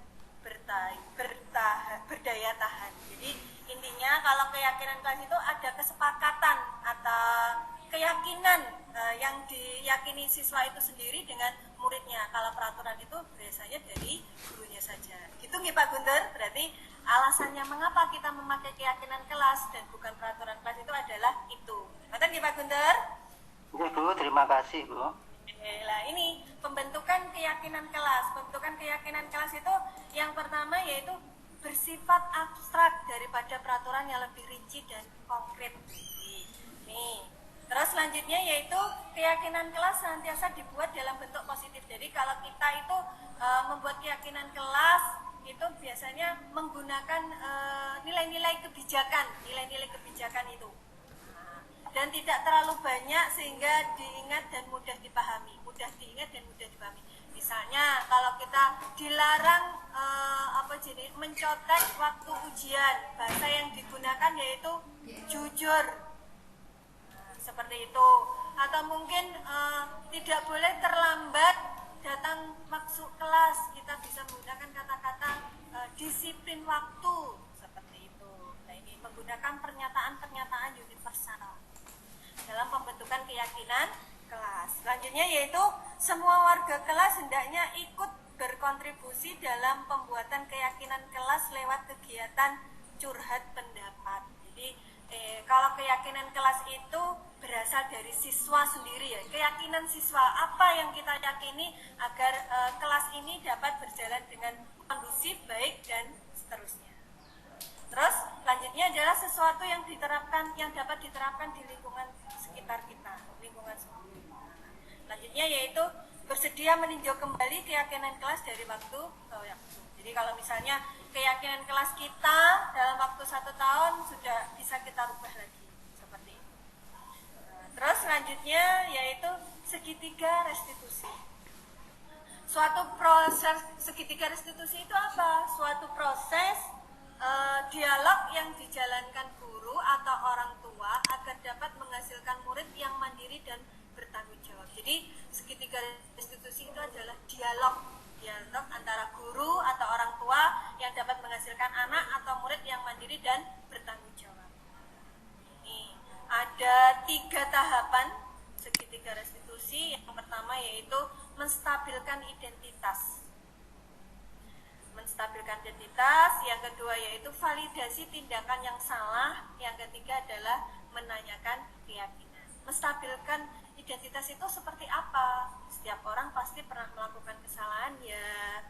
berdaya tahan. Jadi intinya kalau keyakinan kelas itu ada kesepakatan atau keyakinan yang diyakini siswa itu sendiri dengan muridnya. Kalau peraturan itu biasanya dari gurunya saja. Gitu nggih Pak Guntur? Berarti alasannya mengapa kita memakai keyakinan kelas dan bukan peraturan kelas itu adalah itu. Betul nggih Pak Guntur? Bu, terima kasih Bu. Nah ini pembentukan keyakinan kelas. Pembentukan keyakinan kelas itu yang pertama yaitu bersifat abstrak daripada peraturan yang lebih rinci dan konkret. Nih. Terus selanjutnya yaitu keyakinan kelas senantiasa dibuat dalam bentuk positif. Jadi kalau kita itu membuat keyakinan kelas itu biasanya menggunakan nilai-nilai kebijakan itu. Dan tidak terlalu banyak sehingga diingat dan mudah dipahami. Misalnya kalau kita dilarang mencontek waktu ujian, bahasa yang digunakan yaitu jujur. Seperti itu, atau mungkin tidak boleh terlambat datang masuk kelas kita bisa menggunakan kata-kata disiplin waktu seperti itu. Nah, ini menggunakan pernyataan-pernyataan universal dalam pembentukan keyakinan kelas. Selanjutnya yaitu semua warga kelas hendaknya ikut berkontribusi dalam pembuatan keyakinan kelas lewat kegiatan curhat pendapat. Jadi kalau keyakinan kelas itu berasal dari siswa sendiri ya. Keyakinan siswa apa yang kita yakini agar kelas ini dapat berjalan dengan kondusif, baik dan seterusnya. Terus selanjutnya adalah sesuatu yang dapat diterapkan di lingkungan sekitar kita, lingkungan sekolah. Selanjutnya yaitu bersedia meninjau kembali keyakinan kelas dari waktu ke waktu. Jadi kalau misalnya keyakinan kelas kita dalam waktu 1 tahun sudah bisa kita rubah lagi seperti itu. Terus selanjutnya yaitu segitiga restitusi. Suatu proses segitiga restitusi itu apa? Suatu proses dialog yang dijalankan guru atau orang tua agar dapat menghasilkan murid yang mandiri dan bertanggung jawab. Jadi segitiga restitusi itu adalah dialog antara guru atau orang tua yang dapat menghasilkan anak atau murid yang mandiri dan bertanggung jawab. Ini ada 3 tahapan segitiga restitusi. Yang pertama yaitu menstabilkan identitas. Yang kedua yaitu validasi tindakan yang salah, yang ketiga adalah menanyakan keyakinan. Menstabilkan identitas itu seperti apa? Setiap orang pasti pernah melakukan kesalahan ya.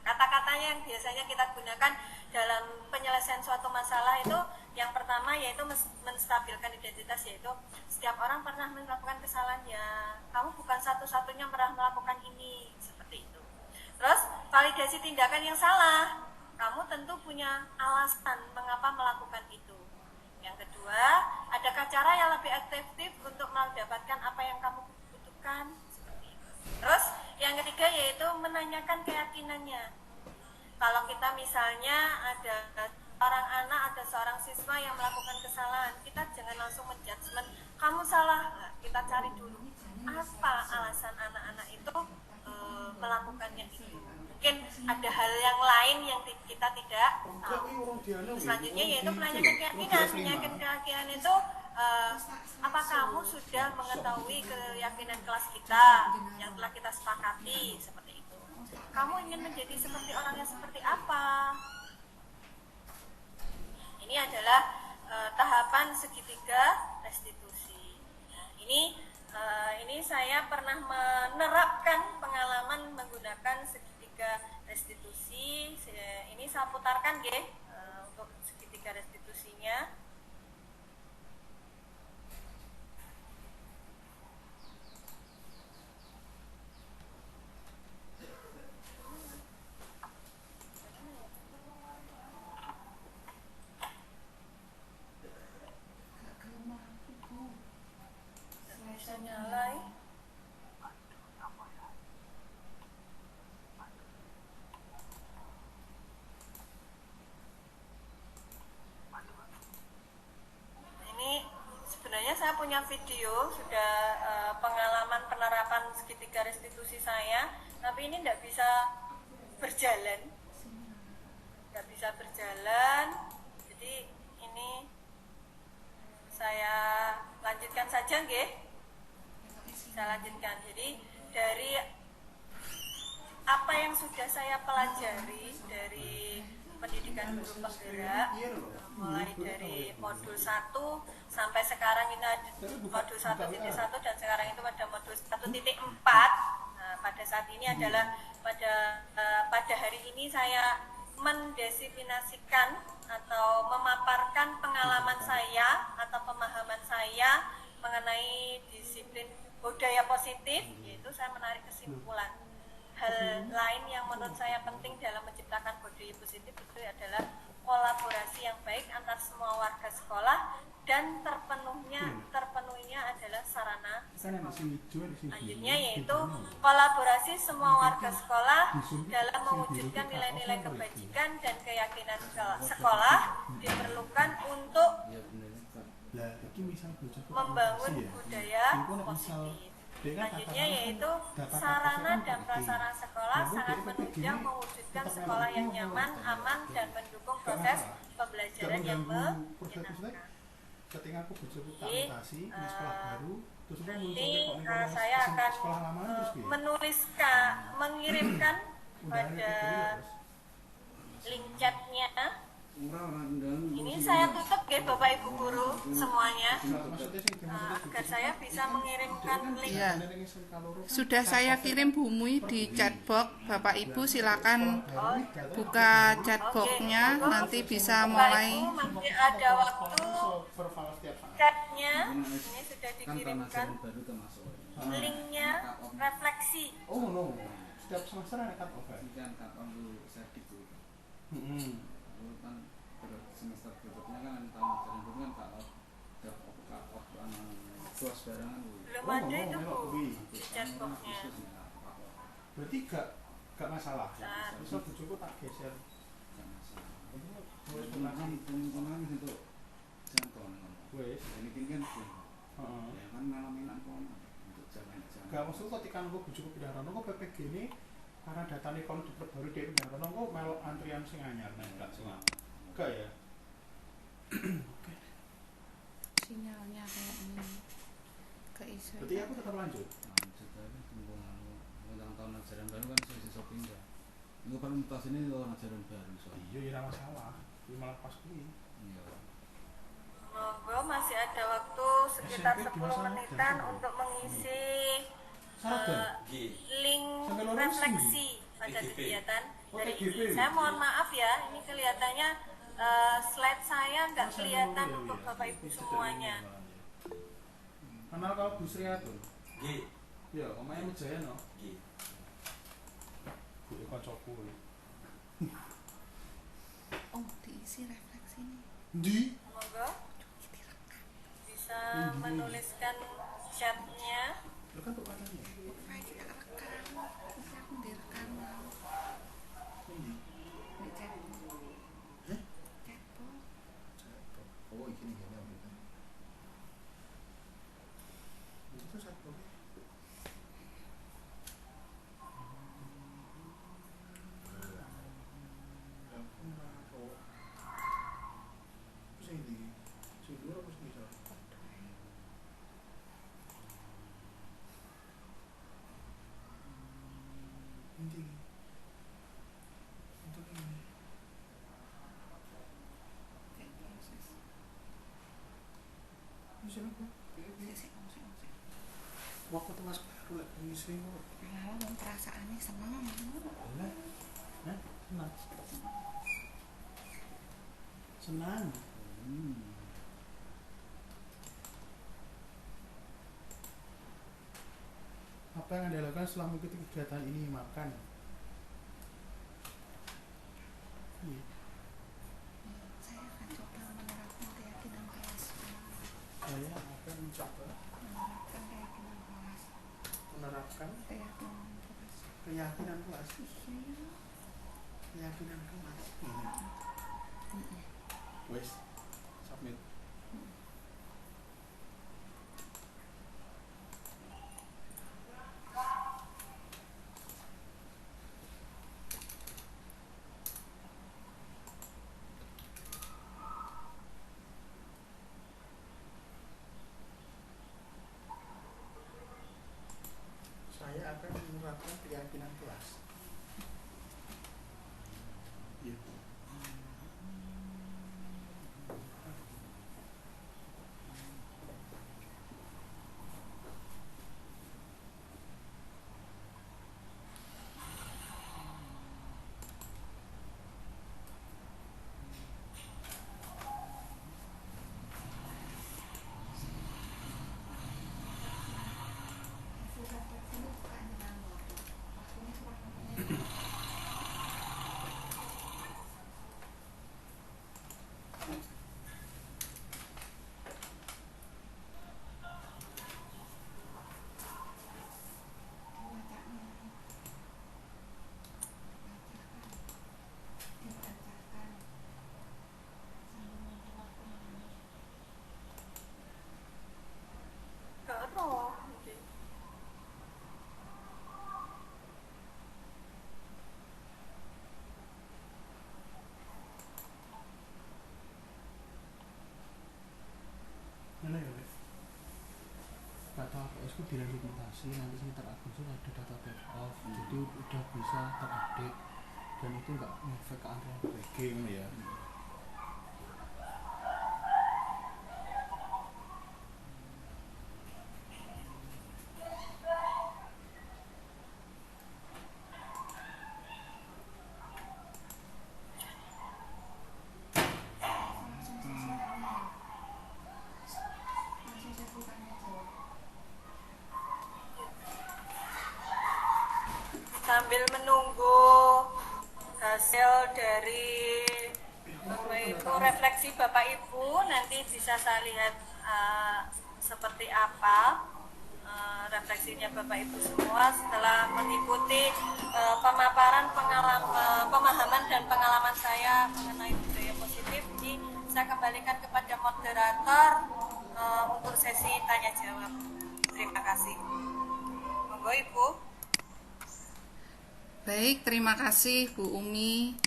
Kata-katanya yang biasanya kita gunakan dalam penyelesaian suatu masalah itu yang pertama yaitu menstabilkan identitas, yaitu setiap orang pernah melakukan kesalahan ya. Kamu bukan satu-satunya pernah melakukan ini, seperti itu. Terus validasi tindakan yang salah, kamu tentu punya alasan mengapa melakukan itu. Yang kedua, adakah cara yang lebih efektif untuk mendapatkan apa yang kamu butuhkan, seperti itu. Terus yang ketiga yaitu menanyakan keyakinannya. Kalau kita misalnya ada seorang anak, ada seorang siswa yang melakukan kesalahan, kita jangan langsung menjudgment, kamu salah. Nah, kita cari dulu apa alasan anak-anak itu melakukannya itu. Mungkin ada hal yang lain yang kita tidak tahu. Selanjutnya yaitu menanyakan keyakinan. Menanyakan keyakinan itu apa kamu sudah mengetahui keyakinan kelas kita yang telah kita sepakati, seperti itu. Kamu ingin menjadi seperti orang yang seperti apa? Ini adalah tahapan segitiga restitusi. Nah, ini saya pernah menerapkan pengalaman menggunakan segitiga restitusi. Ini saya putarkan untuk segitiga restitusinya. Bisa nyalai. Ini sebenarnya saya punya video sudah pengalaman penerapan segitiga restitusi saya, tapi ini tidak bisa berjalan, jadi ini saya lanjutkan saja, saya lanjutkan. Jadi dari apa yang sudah saya pelajari dari pendidikan guru penggerak, mulai dari modul 1 sampai sekarang ini ada modul 1.1 dan sekarang itu pada modul 1.4. Nah, pada saat ini adalah pada hari ini saya mendesiplinasikan atau memaparkan pengalaman saya atau pemahaman saya mengenai disiplin budaya positif, yaitu saya menarik kesimpulan hal lain yang menurut saya penting dalam menciptakan budaya positif itu adalah kolaborasi yang baik antar semua warga sekolah dan terpenuhinya adalah sarana sekolah. Selanjutnya yaitu kolaborasi semua warga sekolah dalam mewujudkan nilai-nilai kebajikan dan keyakinan sekolah diperlukan untuk membangun budaya positif. Selanjutnya yaitu sarana dan prasarana sekolah sangat menunjang mewujudkan sekolah yang nyaman, aman, dan mendukung proses pembelajaran yang menyenangkan. Ketika aku bojoku tak mutasi di sekolah baru, terus aku Nanti saya akan sekolah lama terus piye? mengirimkan pada link chatnya. Ini saya tutup ya Bapak Ibu Guru semuanya, agar saya bisa mengirimkan link. Iya. Sudah saya kirim Bu Mui di chatbox. Bapak Ibu silakan buka chatboxnya, nanti bisa mulai. Bapak Ibu masih ada waktu chatnya. Ini sudah dikirimkan linknya, refleksi. Oh no, setiap semester ada cut off ya? Kan cut off dulu sertifikat. Kan semester berikutnya kan tahun ajaran baru kan cut off kelas barangan. Belum ada itu Bu di chatboxnya. Berarti gak masalah. Bisa bojoku tak geser. Wes teman-teman untuk jangkauan. Wes, ini kan heeh. ya kan ngalamin apa untuk jangan-jangan. Gak maksud ketika aku bojoku pindah rono kok PPG ini karena datanya kalau diperbarui dia pindah rono kok melok antrian sing anyar nek gak sing. Gak ya? Oke. Sinyalnya kayak ini keisi. Berarti aku tetap lanjut. Lanjut aja tentang tahun ajaran baru kan sisa pindah. Itu kan mutas ini tahun ajaran baru soalnya. Iya, ya masalah. Ini malah pas kuwi. Iya. Monggo masih ada waktu sekitar 10 menitan untuk mengisi link refleksi pada kegiatan dari ini. Saya mohon maaf ya, ini kelihatannya slide saya nggak kelihatan untuk Bapak Ibu semuanya. Kenal kau Bu Sriatun? G. Ya, omahe Mejaya no. G. Bu kancaku. Oh, diisi refleksi ini. Ndi? Monggo bisa menuliskan chatnya. Lu kan kok katanya. Kayak kita rekam. Bisa aku direkam. Ndi? Di chatbox. Heh? Chatbox. Oh, iki ngene apa itu? Itu satu. Waktu tengah sekolah lek ngisi kok. Malah wong perasaane seneng. Lah. Hah? Senang. Senang. Apa yang Anda lakukan setelah mengikuti kegiatan ini? Makan. Iya. Saya akan coba menerapkan keyakinan kelas. Saya akan mencoba Menerapkan keyakinan kelas. menerapkan Keyakinan kelas. keyakinan kelas. Keyakinan kelas. Wes, submit. Saya akan menerapkan keyakinan kelas. Iya. Surat refleksi ini bukan dengan waktu. Waktunya surat KPS itu direlimitasi nanti sekitar Agustus ada data take off, jadi udah bisa terupdate dan itu nggak ngefek ke antrian PPG ya. Sambil menunggu hasil dari itu refleksi Bapak Ibu, nanti bisa saya lihat seperti apa refleksinya Bapak Ibu semua setelah mengikuti pemaparan pemahaman dan pengalaman saya mengenai budaya positif. Jadi saya kembalikan kepada moderator untuk sesi tanya jawab. Terima kasih. Monggo Ibu. Baik, terima kasih Bu Umi.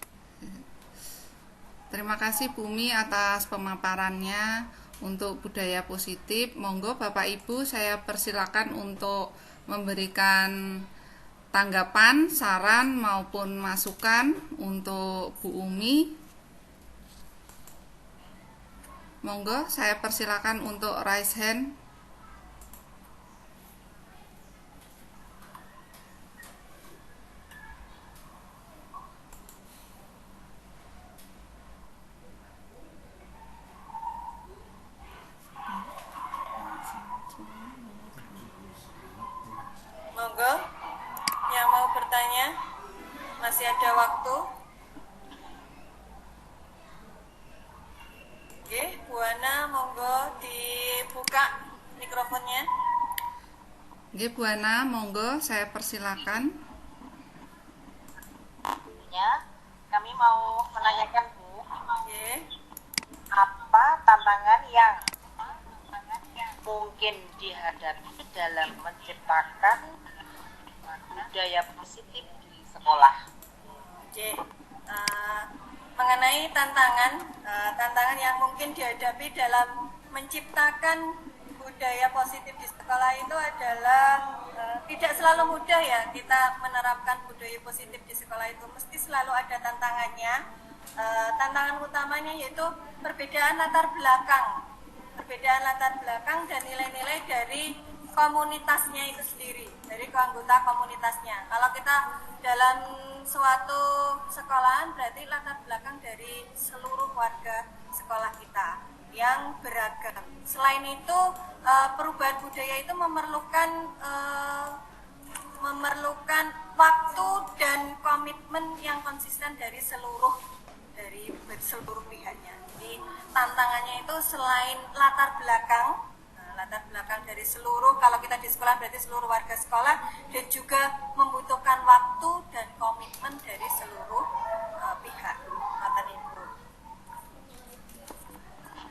Terima kasih Bu Umi atas pemaparannya untuk budaya positif. Monggo Bapak Ibu, saya persilakan untuk memberikan tanggapan, saran maupun masukan untuk Bu Umi. Monggo, saya persilakan untuk raise hand. Monggo, yang mau bertanya, masih ada waktu. Oke, Bu Ana, monggo dibuka mikrofonnya. Oke, Bu Ana, monggo saya persilakan. Ya, kami mau menanyakan Bu, Oke. apa tantangan yang mungkin dihadapi dalam menciptakan budaya positif di sekolah? Oke. Mengenai tantangan yang mungkin dihadapi dalam menciptakan budaya positif di sekolah itu adalah tidak selalu mudah ya kita menerapkan budaya positif di sekolah itu, mesti selalu ada tantangannya. Tantangan utamanya yaitu perbedaan latar belakang dan nilai-nilai dari komunitasnya itu sendiri, dari anggota komunitasnya. Kalau kita dalam suatu sekolahan berarti latar belakang dari seluruh warga sekolah kita yang beragam. Selain itu perubahan budaya itu memerlukan waktu dan komitmen yang konsisten dari seluruh pihaknya. Jadi tantangannya itu selain latar belakang dari seluruh, kalau kita di sekolah berarti seluruh warga sekolah, dan juga membutuhkan waktu dan komitmen dari seluruh pihak. Matan Ibu.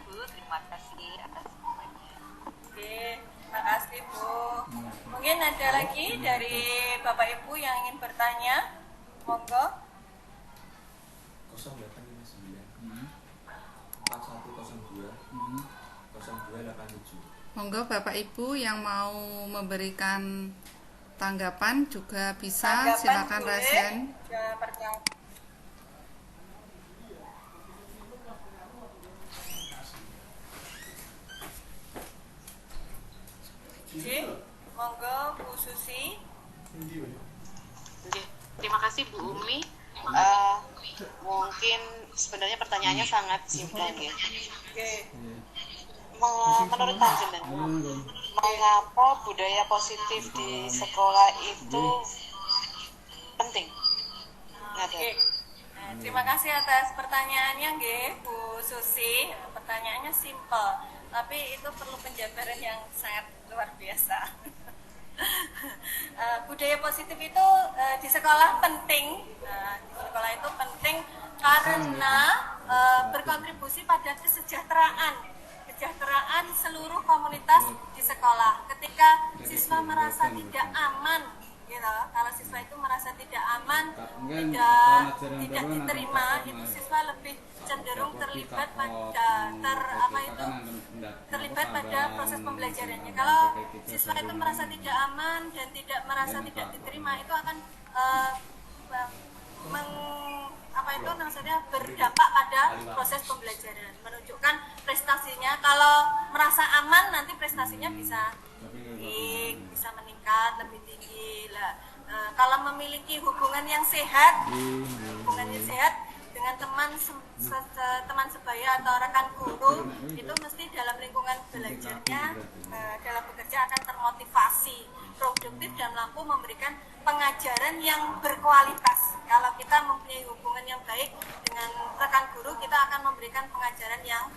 Bu, terima kasih atas semuanya. Oke, terima kasih Bu. Mungkin ada lagi dari Bapak Ibu yang ingin bertanya, monggo. 0859 4102 0287. Monggo Bapak Ibu yang mau memberikan tanggapan juga bisa, silakan raise hand. Oke, monggo Bu Susi. Terima kasih Bu Umi. Mungkin sebenarnya pertanyaannya sangat simpel ya. Menurut panjenengan, mengapa budaya positif di sekolah itu penting? Oke. Terima kasih atas pertanyaannya nggih Bu Susi. Pertanyaannya simpel, tapi itu perlu penjabaran yang sangat luar biasa. Budaya positif itu di sekolah penting. Di sekolah itu penting karena berkontribusi pada kesejahteraan seluruh komunitas di sekolah. Ketika siswa merasa tidak aman gitu. Kalau siswa itu merasa tidak aman, Mungkin tidak pelajaran tidak baru diterima, nanti itu Mas. siswa lebih cenderung terlibat pada terlibat pada proses pembelajarannya. Kalau siswa itu merasa tidak aman dan tidak merasa tidak diterima, itu akan maksudnya berdampak pada proses pembelajaran, menunjukkan prestasinya. Kalau merasa aman, nanti prestasinya bisa bisa meningkat lebih tinggi lah. Kalau memiliki hubungan yang sehat dengan teman sebaya atau rekan guru, itu mesti dalam lingkungan belajarnya, dalam bekerja akan termotivasi, produktif, dan mampu memberikan pengajaran yang berkualitas. Kalau kita mempunyai hubungan yang baik dengan rekan guru, kita akan memberikan pengajaran yang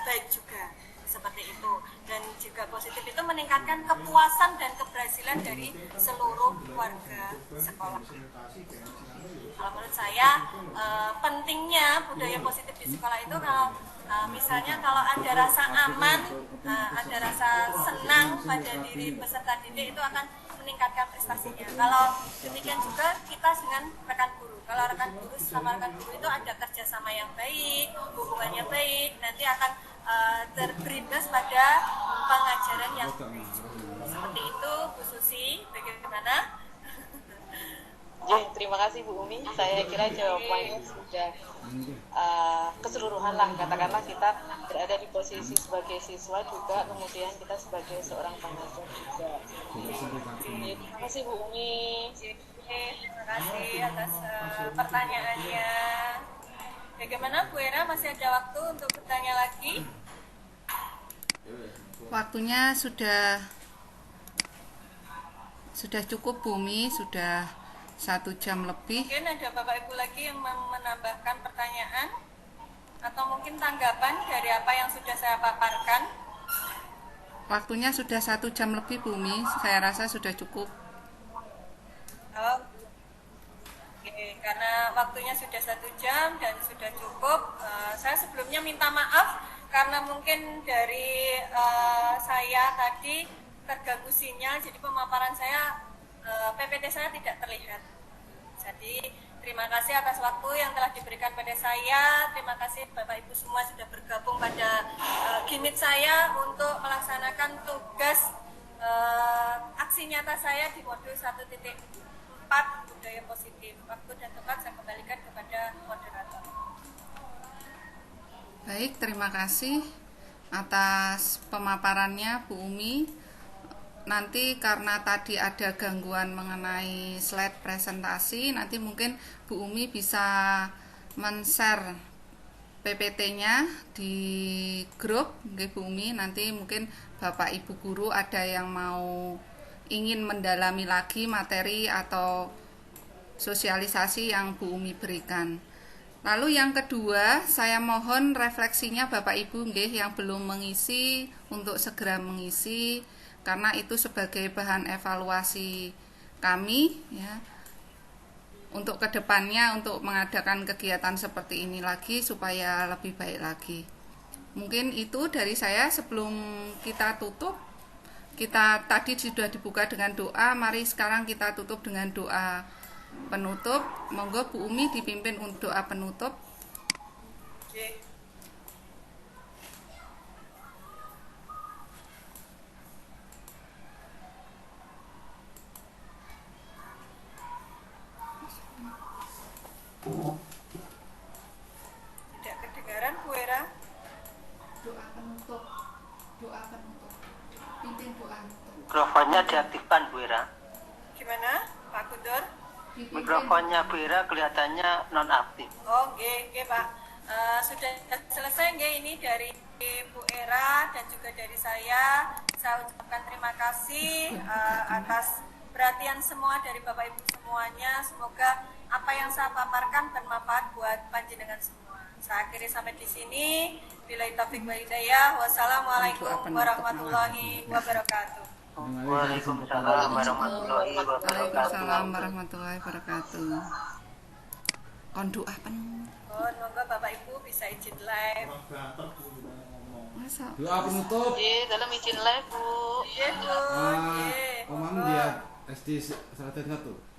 baik juga, seperti itu. Dan juga positif itu meningkatkan kepuasan dan keberhasilan dari seluruh warga sekolah. Kalau menurut saya pentingnya budaya positif di sekolah itu kalau misalnya kalau ada rasa aman, ada rasa senang pada diri peserta didik, itu akan meningkatkan prestasinya. Kalau demikian juga kita dengan rekan guru. Kalau rekan guru sama rekan guru itu ada kerjasama yang baik, hubungannya baik, nanti akan terberimbas pada pengajaran yang baik. Seperti itu, Bu Susi, bagaimana? Ya, terima kasih Bu Umi. Saya kira jawabannya sudah keseluruhan lah. Katakanlah kita berada di posisi sebagai siswa juga, kemudian kita sebagai seorang pengajar juga. Terima kasih Bu Umi. Terima kasih atas pertanyaannya. Bagaimana Bu Era, masih ada waktu untuk bertanya lagi? Waktunya sudah cukup, Bumi, sudah 1 jam lebih. Mungkin ada Bapak Ibu lagi yang menambahkan pertanyaan atau mungkin tanggapan dari apa yang sudah saya paparkan. Waktunya sudah 1 jam lebih, Bumi. Saya rasa sudah cukup. Oh, oke, karena waktunya sudah 1 jam dan sudah cukup, saya sebelumnya minta maaf karena mungkin dari saya tadi terganggu sinyal, jadi pemaparan saya PPT saya tidak terlihat. Jadi terima kasih atas waktu yang telah diberikan pada saya. Terima kasih Bapak Ibu semua sudah bergabung pada gimmick saya untuk melaksanakan tugas aksi nyata saya di modul 1.4 budaya positif. Waktu dan tempat saya kembalikan kepada moderator. Baik, terima kasih atas pemaparannya Bu Umi. Nanti karena tadi ada gangguan mengenai slide presentasi, nanti mungkin Bu Umi bisa men-share PPT-nya di grup, Bu Umi. Nanti mungkin Bapak Ibu guru ada yang mau ingin mendalami lagi materi atau sosialisasi yang Bu Umi berikan. Lalu yang kedua, saya mohon refleksinya Bapak Ibu yang belum mengisi untuk segera mengisi, karena itu sebagai bahan evaluasi kami ya untuk kedepannya, untuk mengadakan kegiatan seperti ini lagi supaya lebih baik lagi. Mungkin itu dari saya. Sebelum kita tutup, kita tadi sudah dibuka dengan doa, mari sekarang kita tutup dengan doa penutup. Monggo Bu Umi dipimpin untuk doa penutup. Oke. Tidak kedengaran Bu Era. Doa penutup. Pimpin doa penutup. Mikrofonnya diaktifkan Bu Era. Gimana Pak Guntur? Mikrofonnya Bu Era kelihatannya nonaktif. Oh, nggih Pak. Sudah selesai nggih ini dari Bu Era dan juga dari saya. Saya ucapkan terima kasih atas perhatian semua dari Bapak Ibu semuanya. Semoga apa yang saya paparkan bermanfaat buat panjenengan semua. Saya akhiri sampai di sini. Billahi taufiq wal hidayah. Wassalamualaikum warahmatullahi wabarakatuh. Waalaikumsalam warahmatullahi wabarakatuh. Waalaikumsalam warahmatullahi wabarakatuh. Kon doa penutup. Moga Bapak Ibu bisa izin live. Masa? Doa penutup. Dalam izin live Bu. Iya Bu. Omam dia SD Salatin 1.